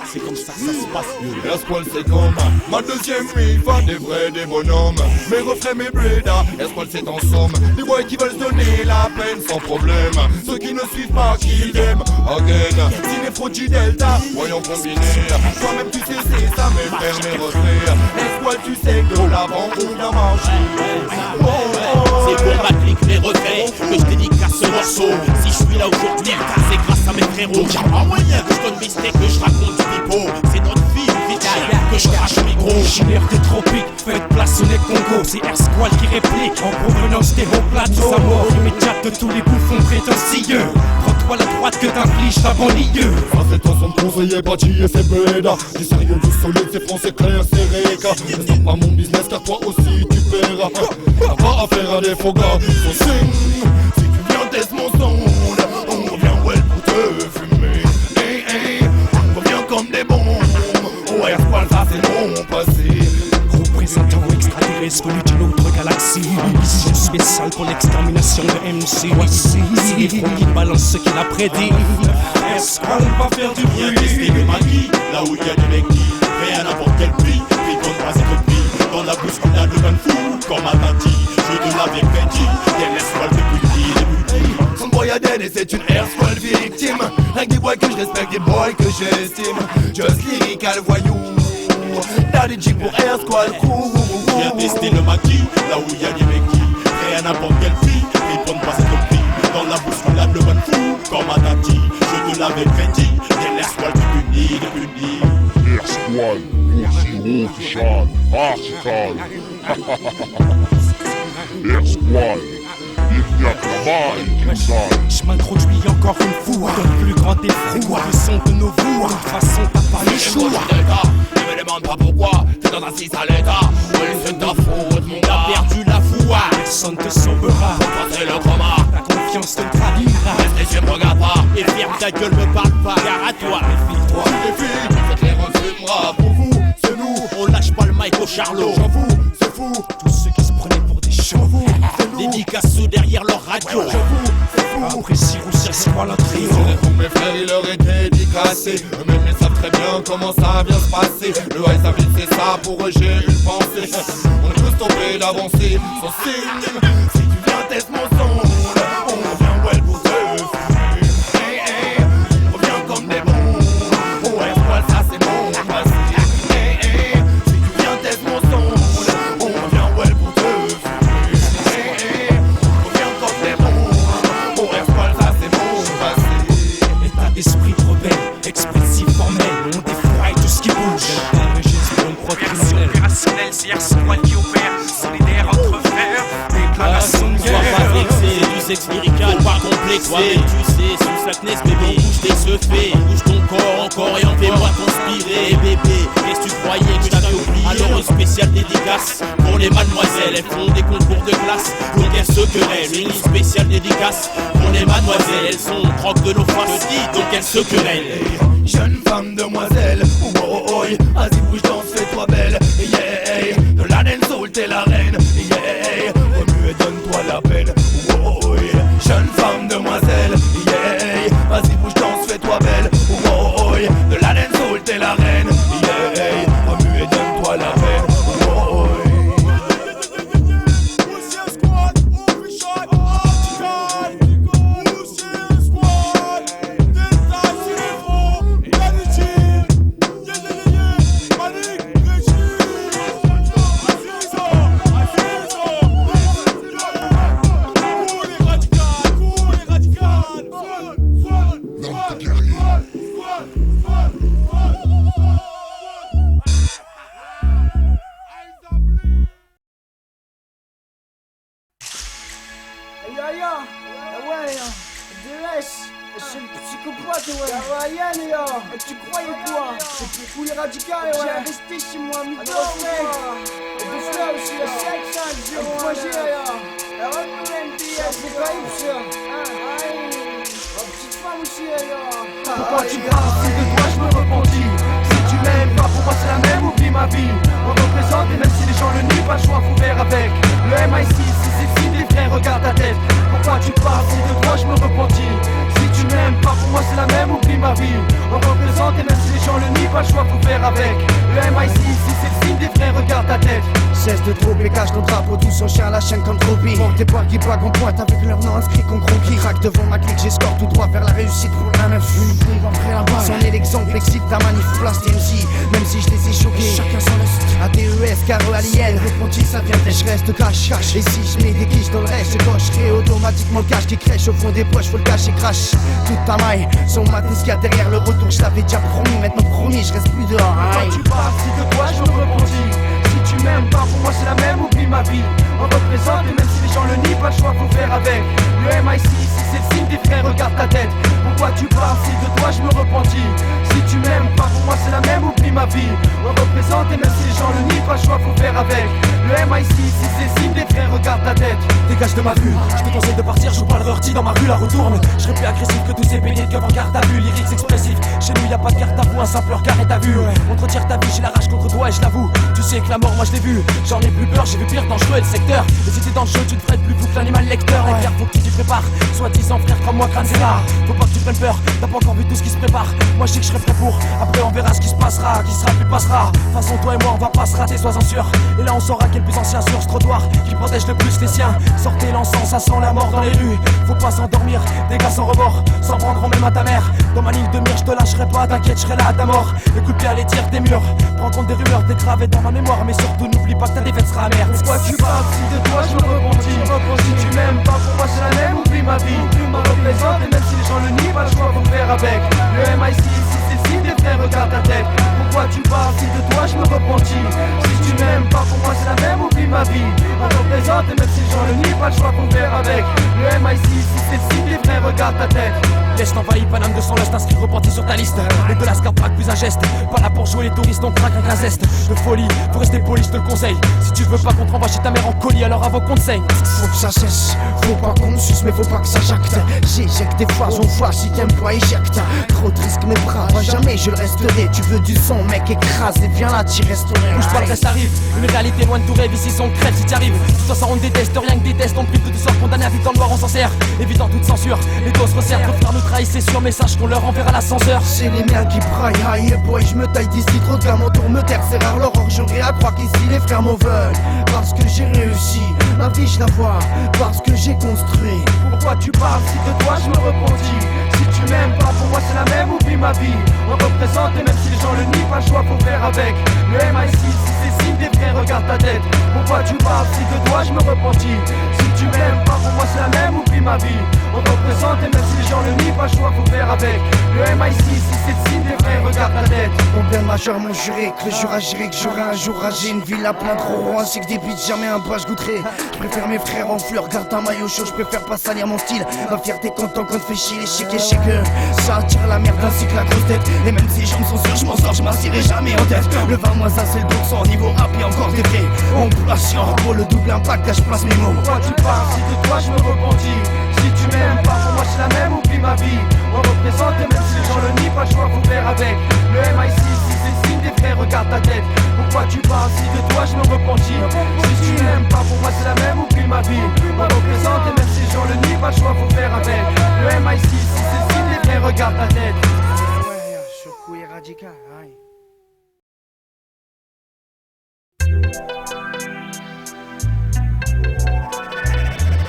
C'est comme ça que ça se passe. Espoil c'est comme ma deuxième vie, pas des vrais, des bonhommes. Mes refrains, mes blédas, Espoil c'est en somme. Des boys qui veulent se donner la peine sans problème. Ceux qui ne suivent pas, qui l'aiment, again. Ciné Delta, voyons combiner. Toi-même tu sais c'est ça, mes frères, mes refrains. Espoil tu sais que l'avant on a marché. C'est pour ma clique les refrains que je dédicace ce morceau. Si je suis là aujourd'hui, c'est grâce à mes frérots. Y'a pas moyen que je donne mes steaks, que je raconte du pipeau. C'est notre vie, vitale, que je crache au micro. Chilère des tropiques, faites place au Congo. C'est Air-Squal qui réplique en provenance des hauts plateaux. Sa mort immédiate de tous les bouffons prétentieux. Prends-toi la droite que t'infliges ta banlieue. Ça c'est ton son de conseiller, Bati et c'est Beda. Du sérieux, du solide, c'est français clair, c'est Reka. C'est pas mon business car toi aussi tu paieras. T'as pas affaire à des faux gars, faut sing. Si tu viens tester mon son, on revient well pour te fumer. Hey, hey, on revient comme des bombes. Oh, Air-Squal, ça c'est mon passé. Représentant extraterrestre venu d'une autre galaxie. Ici je suis sale pour l'extermination de MC. Ici les fronts qui balancent ce qu'il a prédit. Air-Squal va faire du bruit. Viens tester le maquis, là où il y a des mecs qui créent à n'importe quel prix. Puis boys que je respecte, des boys que j'estime. Just lyrical voyou. Daddy G pour Air Squad Crew. Viens tester le maquis, là où y a des mecs et à n'importe quel prix, répondent pas cette prix. Dans la bousculade, le bon fou, comme à Tati, je te l'avais prédit. Y'a l'air squad qui punit, Air Squad, aussi haut que Sean, Archicad. Air Squad, il n'y a que la maille qui nous aille. Je m'introduis encore une fois dans le plus grand effroi. Le son de nos voix, de toute façon t'as pas le choix. Ne me demande pas pourquoi, t'es dans un 6 à l'état. Oui, c'est ta faute, mon gars. T'as perdu la foi, personne te sauvera. Faut passer le coma, la confiance te trahira. Reste les yeux, me regarde pas. Et ferme ta gueule, me parle pas. Car à toi, méfie-toi. Les filles, faites les refumera. Pour vous, c'est nous. On lâche pas le mic au charlot. J'avoue, c'est fou. Tous ceux qui se prenaient pour des chevaux. Dédicace derrière leur radio. J'avoue, c'est fou. Après si Roussia, c'est moi l'autre trio. Mes frères, ils leur étaient dédicacés. Eux-mêmes, ils savent très bien comment ça vient se passer. Le high, ça vite, c'est ça. Pour eux, j'ai une pensée. On est tous tombés d'avancer. Son signe, si tu viens, teste mon son. On vient well pour te fumer. Hey, hey, on revient comme des bons. Ouais, voilà, ça c'est mon passé. Hey, hey, si tu viens, teste mon son. On vient well pour te fumer. Hey, hey, on revient comme des bons. Ouais, voilà, ça c'est mon passé. État d'esprit rebelle, expressif formel. On défouraille tout ce qui bouge. Le geste pour une prod criminelle. Opérationnel, c'est Air Squad qui opère. Solidaire entre frères. Déclaration de guerre. Sois pas vexé, du sexe lyrical, pas complexé. Toi-même tu sais, sous la CNES bébé, bouge tes seufés, bouge ton corps encore et en fais-moi conspirer. Bébé, qu'est-ce que tu croyais que je t'avais oublié? Alors une spéciale dédicace pour les mademoiselles, elles font des concours de classe, donc elles se querellent. Une spéciale dédicace pour les mademoiselles, elles sont croque de nos faces, donc elles se querellent. Jeune femme, demoiselle, oh oh oh, vas-y bouge, danse, fais-toi belle, yeah, de la dancehall t'es la reine, yeah, remue et donne-toi la peine, oh oh oh, jeune femme, demoiselle, yeah, vas-y bouge, danse, fais-toi belle, oh oh oh, de la dancehall t'es la reine, yeah, remue et donne-toi la peine, oh oh oh. Tu croyais quoi? C'est pour couler radical, ouais. J'ai resté chez moi, mytho, et deux fleurs aussi, la 7, 5, 0, projet, la MTS, c'est pas ça. La petite femme aussi, pourquoi tu parles si de toi je me repentis? Si tu m'aimes pas, pour moi c'est la même, oublie ma vie. On représente et même si les gens le nient, pas le choix, faut faire avec. Le MIC, si c'est le signe des frères, regarde ta tête. Pourquoi tu parles si de toi je me repentis? Si tu m'aimes pas, pour moi c'est la même, oublie ma vie. On représente et même si les gens le nient, pas le choix, faut faire avec. Le MIC, si c'est le signe des frères, regarde ta tête. Cesse de troubler, cache ton drapeau, tout son chien à la chaîne comme Tropi. Pour tes poils qui blaguent en pointe avec leur nom inscrit qu'on croquis. Craque devant ma clique, j'escorte tout droit vers la réussite pour un 9. Après la balle, c'en est l'exemple, excite ta manif place TMC. Même si je les ai choqués, chacun son ADES, carreau alien, répondis, ça vient je reste cache. Et si je mets des quiches dans le reste, je cocherai automatiquement le cache qui crèche au fond des poches, faut le cacher, crash. Toute ta maille, son matin, ce qu'il y a derrière le retour, je l'avais déjà promis, maintenant promis, je reste plus dehors. Quand tu parles, si de toi je me repentis. Si tu m'aimes pas, pour moi c'est la même, oublie ma vie. On représente et même si les gens le nient, pas le choix, faut faire avec. Le MIC, si c'est le signe des frères, regarde ta tête. Pourquoi tu parles, si de toi je me repentis? Si tu m'aimes pas, pour moi c'est la même, oublie ma vie. On représente et même si les gens le nient, pas le choix, faut faire avec. Le MIC, si c'est le signe des frères, regarde ta tête. Dégage de ma vue, je te conseille de partir, je vous parle rorti dans ma rue, la retourne. Je serai plus agressif que tous ces beignets de en garde à vue, lyrics expressifs. Chez nous y'a pas de garde à vous, un simple regard et ta vue. On te retire ta vie, j'ai la rage contre toi et je l'avoue. Tu sais que la mort, moi je l'ai vu, j'en ai plus peur, j'ai vu pire dangereux et le secteur. Et si t'es dans le jeu, tu te ferais plus fou que l'animal lecteur. Et faut que tu t'y prépares, soit disant frère comme moi, crâne c'est rare. Faut pas que tu prennes peur, t'as pas encore vu tout ce qui se prépare. Moi je sais que je serai prêt pour, après on verra ce qui se passera, qui sera plus passera. De toute façon toi et moi on va pas se rater, sois-en sûr. Et là on saura quel plus ancien sur ce trottoir qui protège le plus les siens. Sortez l'encens, ça sent la mort dans les rues. Faut pas s'endormir. dormir, des gars sans remords, s'en prendront même à ta mère. Dans ma ligne de mire, je te lâcherai pas, t'inquiète, je serai là à ta mort. Écoute bien les tirs des murs, prends compte des rumeurs, t'es gravé dans ma mémoire. Mais surtout n'oublie pas que ta défaite sera amère. Pourquoi tu parles si de toi je me repentis? Si tu m'aimes pas, pour moi c'est la même, oublie ma vie. On représente et même si les gens le nient, pas le choix faut faire avec. Le MIC ici c'est le signe des frères, regarde ta tête. Pourquoi tu parles si de toi je me repentis? Si tu m'aimes pas, pour moi c'est la même, oublie ma vie. On représente et même si les gens le nient, pas le choix faut faire avec. Le MIC ici c'est le signe des frères, regarde ta tête. Laisse t'envahir, Paname de son lust, inscrit repenti sur ta liste. Et de la scarpac plus un geste. Pas là pour jouer les touristes, on craque avec un zeste de folie. Faut rester poli, je te le conseille. Si tu veux pas qu'on te renvoie chez ta mère en colis, alors avant qu'on te saigne. Faut que ça cesse, faut pas qu'on suce, mais faut pas que ça jacte. J'éjecte des fois, on voit si t'aimes pas, éjecte. Trop de risques, mais brave, jamais je le resterai. Tu veux du son, mec, écrase et viens là, t'y resterai. Bouge pas, le reste arrive. Une réalité loin de tout rêve, ici son crève si t'y arrives. De toute façon, on déteste, rien que des tests. On prive de tout sort, condamné à vivre dans le noir, on s'en sert. Évitant toute censure, les dos se resserrent. Trop frères nous trahissent, c'est sûr, mais sache qu'on leur enverra l'ascenseur. C'est les miens qui braillent, aïe boy, je me taille d'ici. Trop de gamins autour me taire, c'est rare l'aurore. J'aurais à croire qu'ici les frères m'en veulent. Parce que j'ai réussi, ma vie je la vois. Parce que j'ai construit. Pourquoi tu parles si de toi je me repentis? Si tu m'aimes pas, pour moi c'est la même, oublie ma vie. On représente et même si les gens le nient, pas le choix faut faire avec. Le MIC si c'est signe des frères, regarde ta tête. Pourquoi tu parles si de toi je me repentis? Si tu m'aimes pas, pour moi c'est la même, oublie ma vie. On représente et même si les gens le nient, pas le choix faut faire avec. Le MIC si c'est le signe des frères, regarde ta tête. Mon bien majeur m'ont juré que le jour agirait, que j'aurai un jour âgé. Une ville à plein de gros ainsi que des bites, jamais un pas je goûterai. Je préfère mes frères en fleurs, garde un maillot chaud, je préfère pas salir mon style. Ma fierté content qu'on te fait chier, les chics et chics. Ça attire la merde ainsi que la grosse tête. Et même si les jambes sont sûres, je m'en sors, je m'assierai jamais en tête. Le 20 moins ça c'est le box en niveau rap et encore des vrais. On place sur pour le double impact, là je place mes mots. Pourquoi tu parles si de toi je me repentis? Si tu m'aimes pas, pour moi c'est la même, oublie ma vie. On représente et même si les gens le nient, pas le choix faut faire avec. Le MIC si c'est le signe des frères, regarde ta tête. Pourquoi tu parles si de toi je me repentis? Si tu m'aimes pas, pour moi c'est la même, oublie ma vie. On représente et même si les gens le nient, pas le choix faut faire avec. Le MIC si c'est le signe des frères, regarde ta tête. Ouais, surcoût est radical, hein.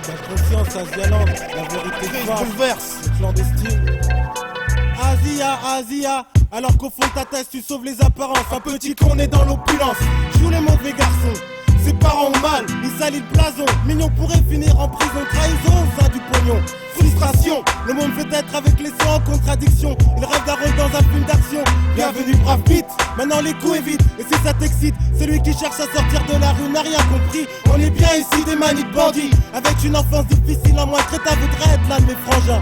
La conscience violente, la vérité bouleverse, clandestine. Asia, alors qu'au fond de ta tête tu sauves les apparences. Un petit con est dans l'opulence, joue les mauvais garçons. Ses parents ont mal, ils salissent le blason. Mignon pourrait finir en prison, trahison, ça du pognon. Frustration, le monde veut être avec les sons en contradiction. Il rêve d'un rôle dans un film d'action. Bienvenue brave beat, maintenant les coups évitent. Et si ça t'excite, celui qui cherche à sortir de la rue n'a rien compris. On est bien ici des manies de bandits. Avec une enfance difficile, un moins crétin voudrait être l'un de mes frangins.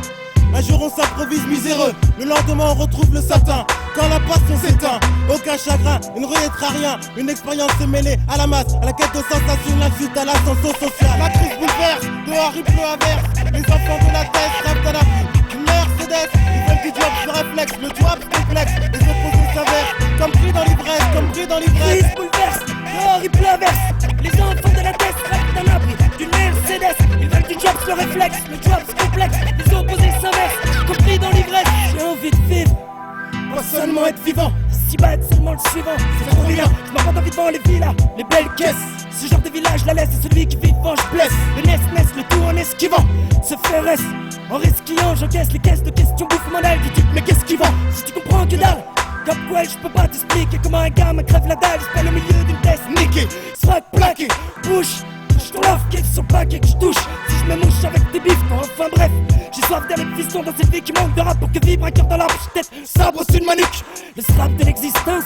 Un jour on s'improvise miséreux, le lendemain on retrouve le satin. Quand la passion s'éteint, aucun chagrin, une ruette à rien. Une expérience se mêler à la masse, à la quête de sensation, l'insulte à l'ascension sociale. La crise bouleverse, dehors il pleut à verse. Les enfants de la tête rêvent d'un abri, une Mercedes. Ils veulent du job, le réflexe, le job complexe. Les opposés s'avèrent, comme pris dans l'ivresse, comme pris dans l'ivresse. Crise bouleverse, dehors il pleut à verse. Les enfants de la tête rêvent d'un abri, d'une Mercedes. Ils veulent du job, le réflexe, le job complexe. Les opposés s'inversent, compris dans l'ivresse. J'ai envie de vivre, pas seulement être vivant. Si bas être seulement le suivant, c'est trop bien. Je m'apporte envie devant les villas, les belles caisses. Ce genre de village la laisse, c'est celui qui vit devant, je blesse. Le nest, le tout en esquivant. Se faire reste, en risquillant, j'encaisse les caisses de questions, bouffe mon aile. Dis-tu, mais qu'est-ce qui va? Si tu comprends que dalle, comme quoi je peux pas t'expliquer comment un gars me crève la dalle. Il se pèle au milieu d'une test, niqué, swag plaqué, bouche. Je t'en lave qu'ils sont pas que je touche. Si je me mouche avec des bifs, enfin bref. J'ai soif d'un fistons dans cette vie qui manque de rap. Pour que vibre un cœur dans l'arbre, tête sabre au-dessus de ma nuque. Le strap de l'existence,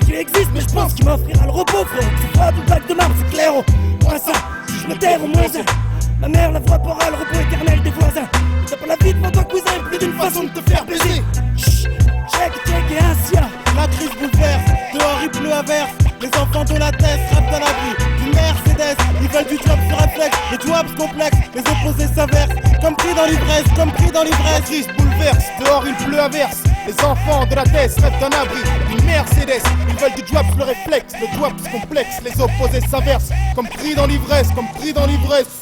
il existe mais je pense qu'il m'offrira le repos, frère. C'est froid d'une plaque de marbre, c'est clair au moins ça. Si je me terre au moins un. Ma mère la voix pour le repos éternel des voisins. T'as pas la vie devant toi cousin, plus d'une façon de te faire baiser. Chut, check et Asia. La crise bouleverse, dehors il pleut à verse. Les enfants de la tête rêvent d'un abri, d'une Mercedes. Ils veulent du job sur réflexe, le job complexe. Les opposés s'inversent, comme pris dans l'ivresse, comme pris dans l'ivresse. La crise bouleverse, dehors il pleut à verse. Les enfants de la tête rêvent d'un abri, d'une Mercedes. Ils veulent du job sur le réflexe, le job complexe. Les opposés s'inversent, comme pris dans l'ivresse, comme pris dans l'ivresse.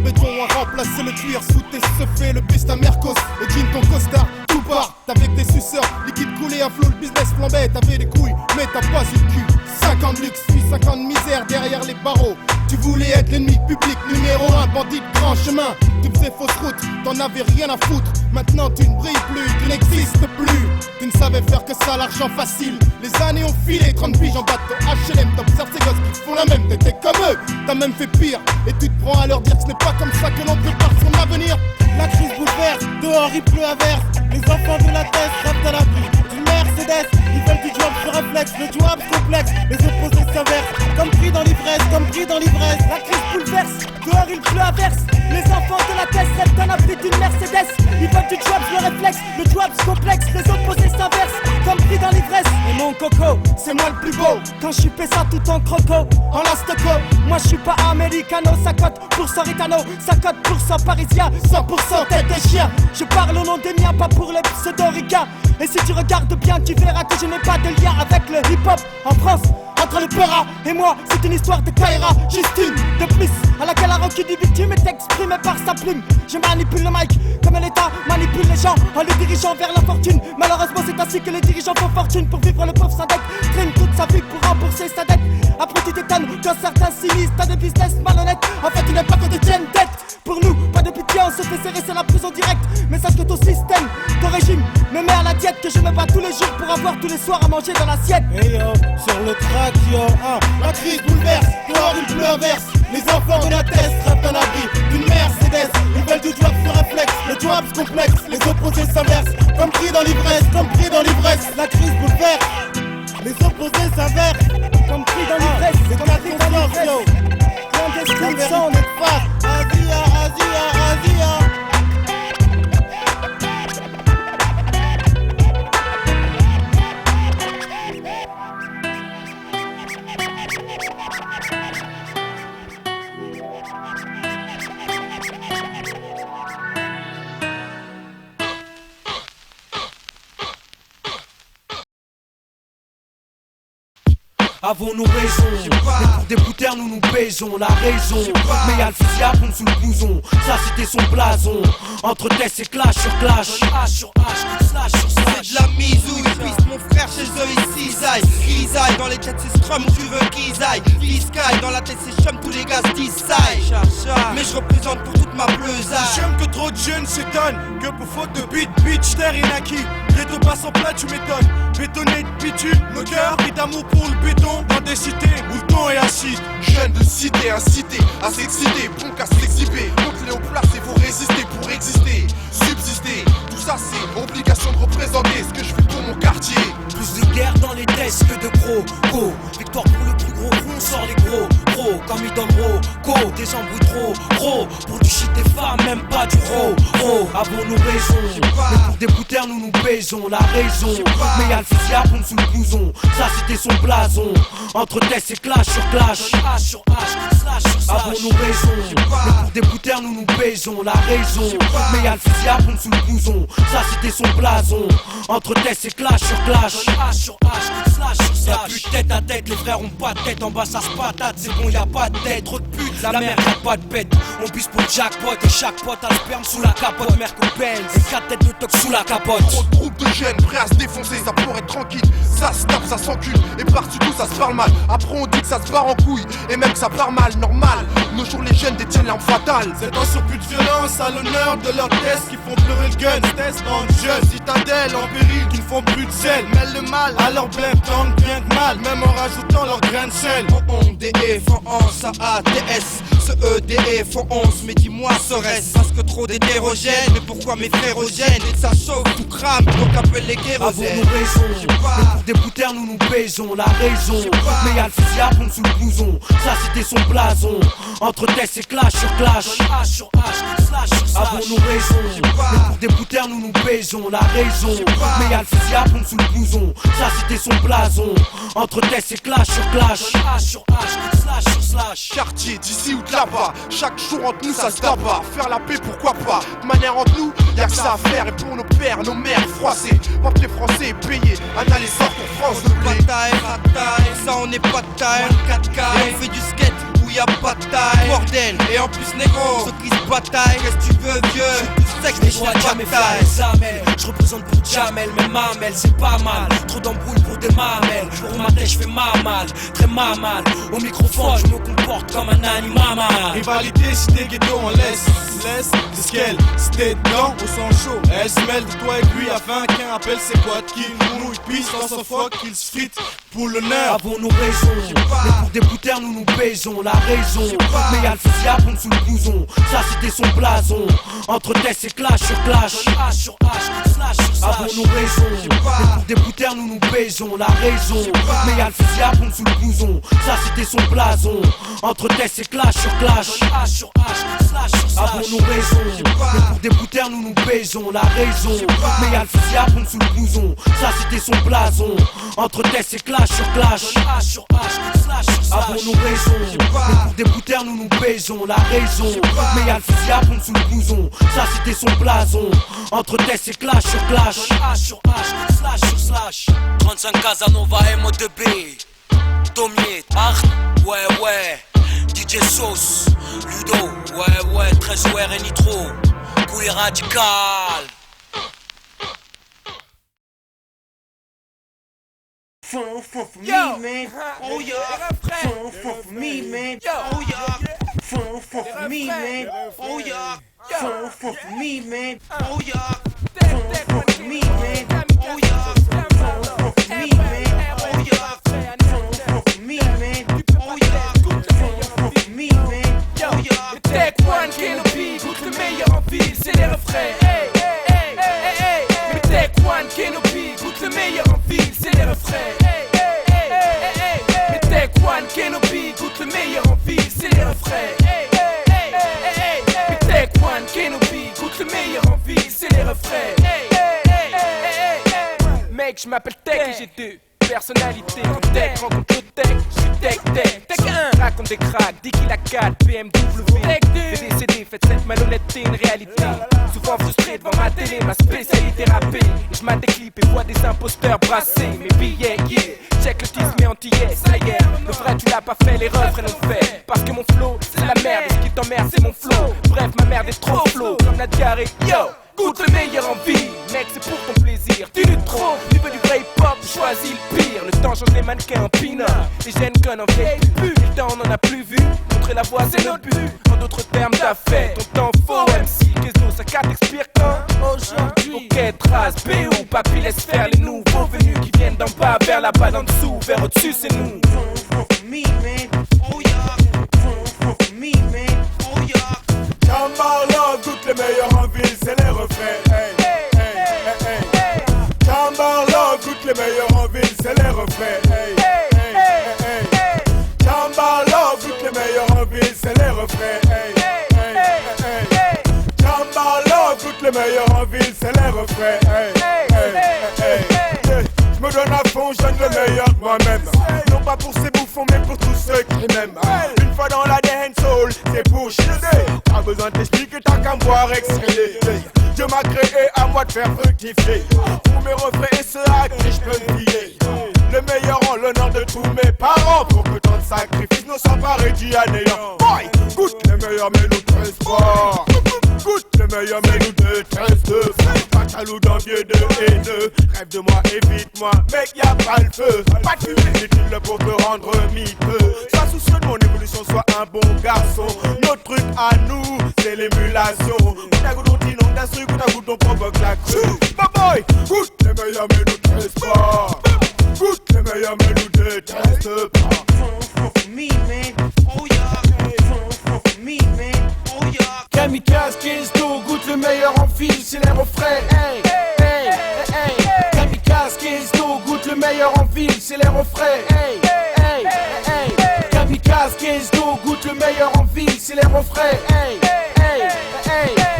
Béton a remplacé le cuir sous tes seufés, le bus ta Mercos, le jean ton costard, tout part. T'avais des suceurs, liquide coulé, un flot, le business flambait. T'avais des couilles, mais t'as pas eu le cul. 5 ans de luxe, puis 5 ans de misère derrière les barreaux. voulais être l'ennemi public numéro 1, bandit de grand chemin. Tu faisais fausse route, t'en avais rien à foutre. Maintenant tu ne brilles plus, tu n'existes plus. Tu ne savais faire que ça, l'argent facile. Les années ont filé, 30 piges en bateau HLM. T'observes ces gosses qui font la même, t'étais comme eux. T'as même fait pire, et tu te prends à leur dire que ce n'est pas comme ça que l'on prépare son avenir. La crise bouleverse, dehors il pleut à verse. Les enfants de la tête rêvent de la vie d'une Mercedes. Ils veulent du job sur réflexe, le job complexe. Les opposés s'inversent, comme pris dans l'ivresse, comme pris dans l'ivresse. La crise bouleverse, dehors il pleut à verse. Les enfants de la tête rêvent d'un abri d'une Mercedes. Ils veulent du job sur réflexe, le job complexe. Les opposés s'inversent, comme pris dans l'ivresse. Et mon coco, c'est moi le plus beau. Quand je suis ça tout en croco, en lastoco. Moi je suis pas americano, ça cote pour cent ritano, ça cote pour cent parisien, 100% tête de chien. Je parle au nom des miens, pas pour les pseudo-ricains. Et si tu regardes bien, tu verras que je n'ai pas de lien avec le hip-hop en France. Entre le Peura et moi, c'est une histoire de Kaira, juste une de plus, à laquelle la roquille du victime est exprimée par sa plume. Je manipule le mic, comme l'État manipule les gens, en les dirigeant vers la fortune. Malheureusement c'est ainsi que les dirigeants font fortune. Pour vivre le pauvre sans dette, traîne toute sa vie pour rembourser sa dette. Après tu t'étonnes quand certains sinistres, t'as des business malhonnêtes. En fait tu n'es pas que de tienne tête. Pour nous, pas de pitié, on se fait serrer, c'est la prison directe. Mais sache que ton système, ton régime me met à la diète. Que je me bats tous les jours pour avoir tous les soirs à manger dans l'assiette. Hey yo, sur le track yo, la crise bouleverse, dehors il pleut à verse. Les enfants de la tête rêvent d'un abri d'une Mercedes. Ils veulent du job sur réflexe, le job complexe. Les opposés s'inversent, comme pris dans l'ivresse, comme pris dans l'ivresse. La crise bouleverse, les opposés s'inversent, comme pris dans l'ivresse. C'est comme la conscience yo, clandestine on est face. Azia, Azia, Azia. Avons-nous raison? Mais pour des bouteurs nous nous baisons, la raison. Mais y'a le fusil à pompe sous le blouson, sa cité son blason. Entre test et clash sur clash, H sur H, slash sur slash. C'est de la misouille, puisse mon frère chez eux ici zaille. Grisaille, dans les jets c'est strum où tu veux qu'ils aillent. Sky, dans la tête c'est chum, tous les gars se disent mais je représente pour toute ma bleusaille. J'aime que trop de jeunes s'étonnent, que pour faute de beat, bitch, terre inacquis. Ghetto passe en plat, tu m'étonnes. Bétonné de bitume, nos cœurs, et d'amour pour le béton. Dans des cités où le temps est acide. Jeunes de cité, incité à s'exciter, bon qu'à s'exhiber. Monte-les au place et faut résister pour exister, subsister. Tout ça c'est obligation de représenter ce que je fais pour mon quartier. Plus de guerre dans les tests que de gros go. Victoire pour le plus gros on sort les gros comme ils donnent go. Des embrouilles trop pour du shit des femmes, même pas du ro. Avons-nous raison? Mais pour des bouteurs nous nous baisons, la raison. Mais y'a le fusil à pompe sous le blouson, sa cité son blason. Entre test et clash sur clash, H sur H, slash sur slash. Avons-nous raison? Mais pour des bouteurs nous nous baisons, la raison. Mais y'a le fusil à pompe sous le blouson, sa cité son blason. Entre test et clash sur clash, H sur H, slash sur slash. Y'a plus de tête à tête, les frères ont pas de tête. En bas ça se patate, c'est bon y'a pas de tête. Trop de pute, la merde y'a pas de bête. On bise pour le jackpot et chaque pote a le sperme sous la capote. Merco Benz et 4 têtes de tox sous la capote. Trop de groupes de jeunes prêts à se défoncer, ça pourrait être tranquille. Ça se tape, ça s'encule, et par-dessus tout ça se parle mal. Après on dit que ça se barre en couille, et même que ça part mal, normal. Nos jours les jeunes détiennent l'arme fatale. C'est un surplus de violence à l'honneur de leurs tests qui font pleurer le gun. Test en jeu, citadelle en péril qui ne font plus de sel. Mêlent le mal à leur blême, tant bien que mal, même en rajoutant leur grain de sel. On DF en 11, ça ATS, ce EDF en 11, mais dis-moi serait-ce parce que trop d'hétérogènes, mais pourquoi mes frérogènes? Et ça chauffe, tout crame, donc appelle les kérosènes. Avons-nous raison? Mais pour des bouteurs nous nous baisons, la raison. Mais y'a le fusil à pompe sous le blouson, sa cité son blason. Entre test et clash sur clash, H sur H, slash sur slash. Avons-nous raison? Mais pour des bouteurs nous nous baisons, la raison. Mais y'a le fusil à pompe sous le blouson, sa cité son blason. Entre test et clash sur clash, H sur H, slash sur slash. Quartier d'ici ou de là-bas, chaque jour entre nous ça se tabac. Faire la paix pourquoi pas, de manière entre nous, y'a que ça à faire. Et pour nos pères, nos mères froissés, papier français payé, un aller sort pour France de blé. Bataille, ça on est pas de taille, 4K, et on fait du skate où y'a pas de taille. Bordel, et en plus négro, ceux qui se bataillent, qu'est-ce que tu veux vieux? Les droits jamais faire les amènes. Je représente pour Jamel, mais Mamel c'est pas mal. Trop d'embrouilles pour des mamelles. Pour ma tête je fais mal, très mal. Au microphone je me comporte comme un animal. Rivalité, cité ghetto, on laisse c'est ce qu'elle, c'était dedans, on s'en chaud. Elle se mêle de toi et lui afin qu'un appelle ses potes qui mouillent, puis dans son phoque qu'ils se fritent pour l'honneur. Avons-nous raison? Mais pour des bouteurs nous nous baisons, la raison. Mais y'a le fusil à pompe sous le blouson, ça c'était son blason. Entre test et clash sur clash, H sur H, slash sur slash. Avons-nous raison? Mais pour des bouteurs nous nous baisons, la raison. Mais y'a le fusil à pompe sous le blouson, ça c'était son blason. Entre test et clash sur clash, H sur H, slash sur slash. Avons-nous raison? Mais pour des bouteurs nous nous baisons, la raison. Mais y'a le fusil à pompe sous le blouson, ça c'était son blason. Entre test et clash sur clash, H sur H, slash sur slash. Avons-nous raison? Mais pour des bouteurs nous nous baisons, la raison. Mais y'a le fusil à pompe sous le blouson, ça c'était son blason. Entre test et clash sur clash, H sur H, slash sur slash. 35 Casanova MO2B, Tomier, Art, ouais. DJ Sauce, Ludo, ouais, 13 OR et Nitro, Couille radical. Phone for me, man. Oh yeah. Phone for me, man. Oh yeah. Phone for me, man. Oh yeah. Phone for me, man. Oh yeah. Phone for me, man. Oh yeah. Phone for me, man. Oh yeah. Phone for me, man. Oh yeah. Phone for me, man. Oh yeah. Tech One, Canopy, goûte le meilleur en ville, c'est les refrains. Hey. Le Tech One, Canopy, goûte le meilleur en ville, c'est les refrains. Le Tech One, Canopy, goûte le meilleur en ville, c'est les refrains. Le Tech One, Canopy, goûte le meilleur en ville, c'est les refrains. Mec, je m'appelle Tech et j'ai deux personnalités. Quand Tech rencontre le Tech, je suis Tech 1 raconte des cracks, 10 qu'il a 4 BMW. Tech 2 VDCD, faites cette malhonnêteté une réalité. Souvent frustré devant ma télé, ma spécialité rappée. Et je mate des clips et vois des imposteurs brasser mes billets, check le tisme mais antillais, ça y est. Le vrai tu l'as pas fait, les refrains l'ont fait. Parce que mon flow, c'est la merde, et ce qui t'emmerde c'est mon flow. Bref, ma merde est trop flow, comme Nadgar et yo. Goûte le meilleur en vie, mec c'est pour ton plaisir. Tu luttes trop, tu veux du vrai hip-hop, choisis le pire. Le temps change les mannequins en pin-up, les jeunes connes en vieille plus. Le temps on en a plus vu, montrer la voie c'est notre but. En d'autres termes t'as fait ton temps faux MC. Qu'est-ce que ça t'expire quand? Aujourd'hui. Ok, trace, BO, papy laisse faire les nouveaux venus qui viennent d'en bas vers la bas d'en dessous, vers au-dessus c'est nous. Me, man. Oh yeah. For me, man. Oh yeah. Chambarlov, toutes les meilleures en ville, c'est les refrains. Chambarlov, toutes les meilleures en ville, c'est les refrains. Chambarlov, toutes les meilleures en ville, c'est les refrains. Chambarlov, toutes les meilleures en ville, c'est les refrains. Je me donne à fond, je donne le meilleur de moi-même. Non pas pour ces bouffons, mais pour tous ceux qui m'aiment. Une fois dans la dancehall, c'est pour chier. Pas besoin de t'expliquer, t'as qu'à me voir exceller. Dieu m'a créé, à moi de faire fructifier. Pour mes refrains et ceux à qui je peux me fier. Le meilleur en l'honneur de tous mes parents. Pour que tant de sacrifices ne soient pas réduits à néant. Boy, goûte les meilleurs menus 13 fois. Goûte les meilleurs menus de 13 de pas jaloux d'envieux de haineux. Rêve de moi, évite-moi, mec y'a pas le feu. Pas de fumée, inutile pour te rendre miteux. Sois soucieux de mon évolution, sois un bon garçon. Notre truc à nous, c'est l'émulation. T'as goût ton d'instru, t'as goût ton provoque la crue. Bah boy, goûte les meilleurs menus de 13 pas. Goûte les meilleurs menus de 13 pas. For me, man. Oh yeah. For me, man. Oh yeah. Kamikaze, Kesto, goûte le meilleur en ville, c'est les refrains. Kamikaze, Kesto, goûte le meilleur en ville, c'est les refrains. Kamikaze, Kesto, goûte le meilleur en ville, c'est les refrains.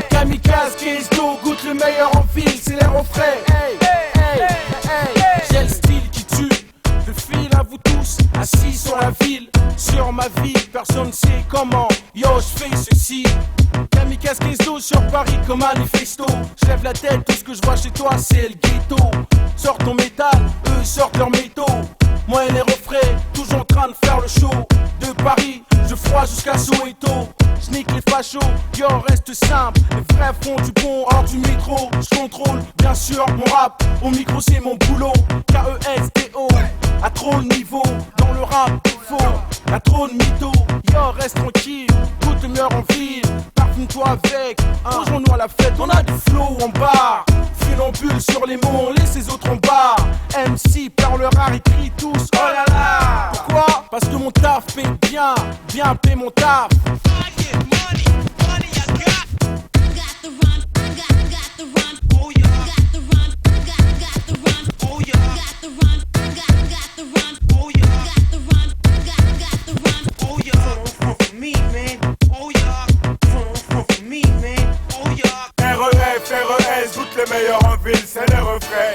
Kamikaze, Kesto, goûte le meilleur en ville, c'est les refrains. J'ai le style qui tue, le fil à vous tous, assis sur la ville, sur ma vie, personne sait comment. Yo, je fais ceci. Kamikaze Kesto sur Paris comme manifesto. Je lève la tête, tout ce que je vois chez toi c'est le ghetto. Sors ton métal, eux sortent leur métaux. Moi et les refrains, toujours en train de faire le show. De Paris, je froid jusqu'à Soweto. Je nique les fachos, yo reste simple. Les vrais font du bon hors du métro. Je contrôle drôle, bien sûr, mon rap, au micro c'est mon boulot. K-E-S-T-O, à trop de niveau, dans le rap, il faut, y'a trop de mythos. Yo, reste tranquille, tout le meilleur en ville, parfume-toi avec, rejoins-nous à la fête, on a du flow en bas. Funambule sur les mots, on laisse les autres en bas. MC, perle rare, ils crient tous, oh là là. Pourquoi? Parce que mon taf paye bien, bien paye mon taf. REF, toutes les meilleures en ville, c'est les refrains.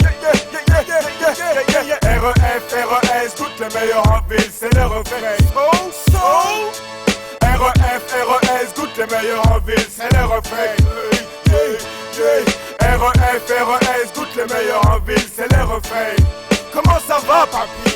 REF, RES, toutes les meilleures en ville, c'est les refrains. REF, RES, toutes les meilleures en ville, c'est les refrains. REF, RES, toutes les meilleures en ville, c'est les refrains. Comment ça va, papy?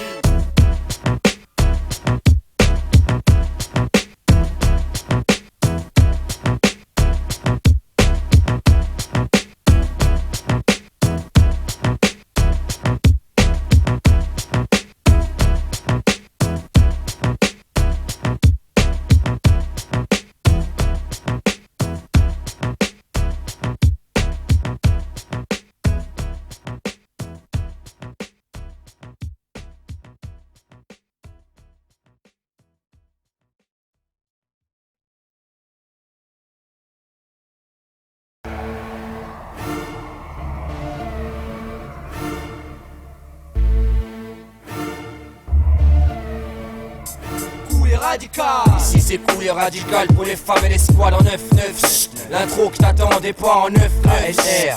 Ici c'est cool et radical pour les femmes et les squads en 9-9. L'intro que t'attendais pas en 9-9.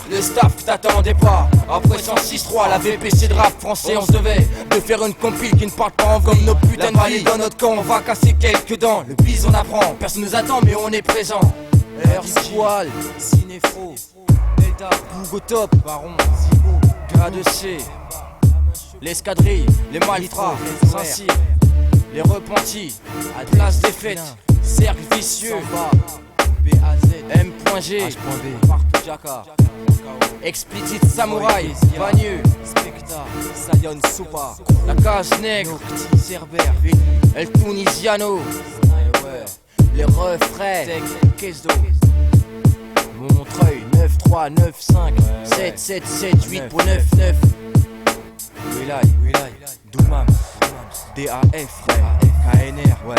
Le staff que t'attendais pas. Après 106-3, la VPC de rap français, on se devait de faire une compile qui ne parle pas en comme nos putains de vie. Dans notre camp on va casser quelques dents. Le bise on apprend, personne nous attend mais on est présent. Air Squall, Cinéfro, Delta, Bougo Top, Baron, Zibo, Grade C, l'escadrille, les Malifras, Saint-Cyr, les repentis, à place des fêtes, cercle vicieux, M.G, Explicit Samouraï, Bagneux, Specta, Sayon Soupa, la case nègre, Cerber, El Tunisiano, les refrains, Kesdo, Montreuil, 9-3, 9-5, 7-7-7-8 pour 9-9, Wilay, Doumam, DAF, KNR, ouais.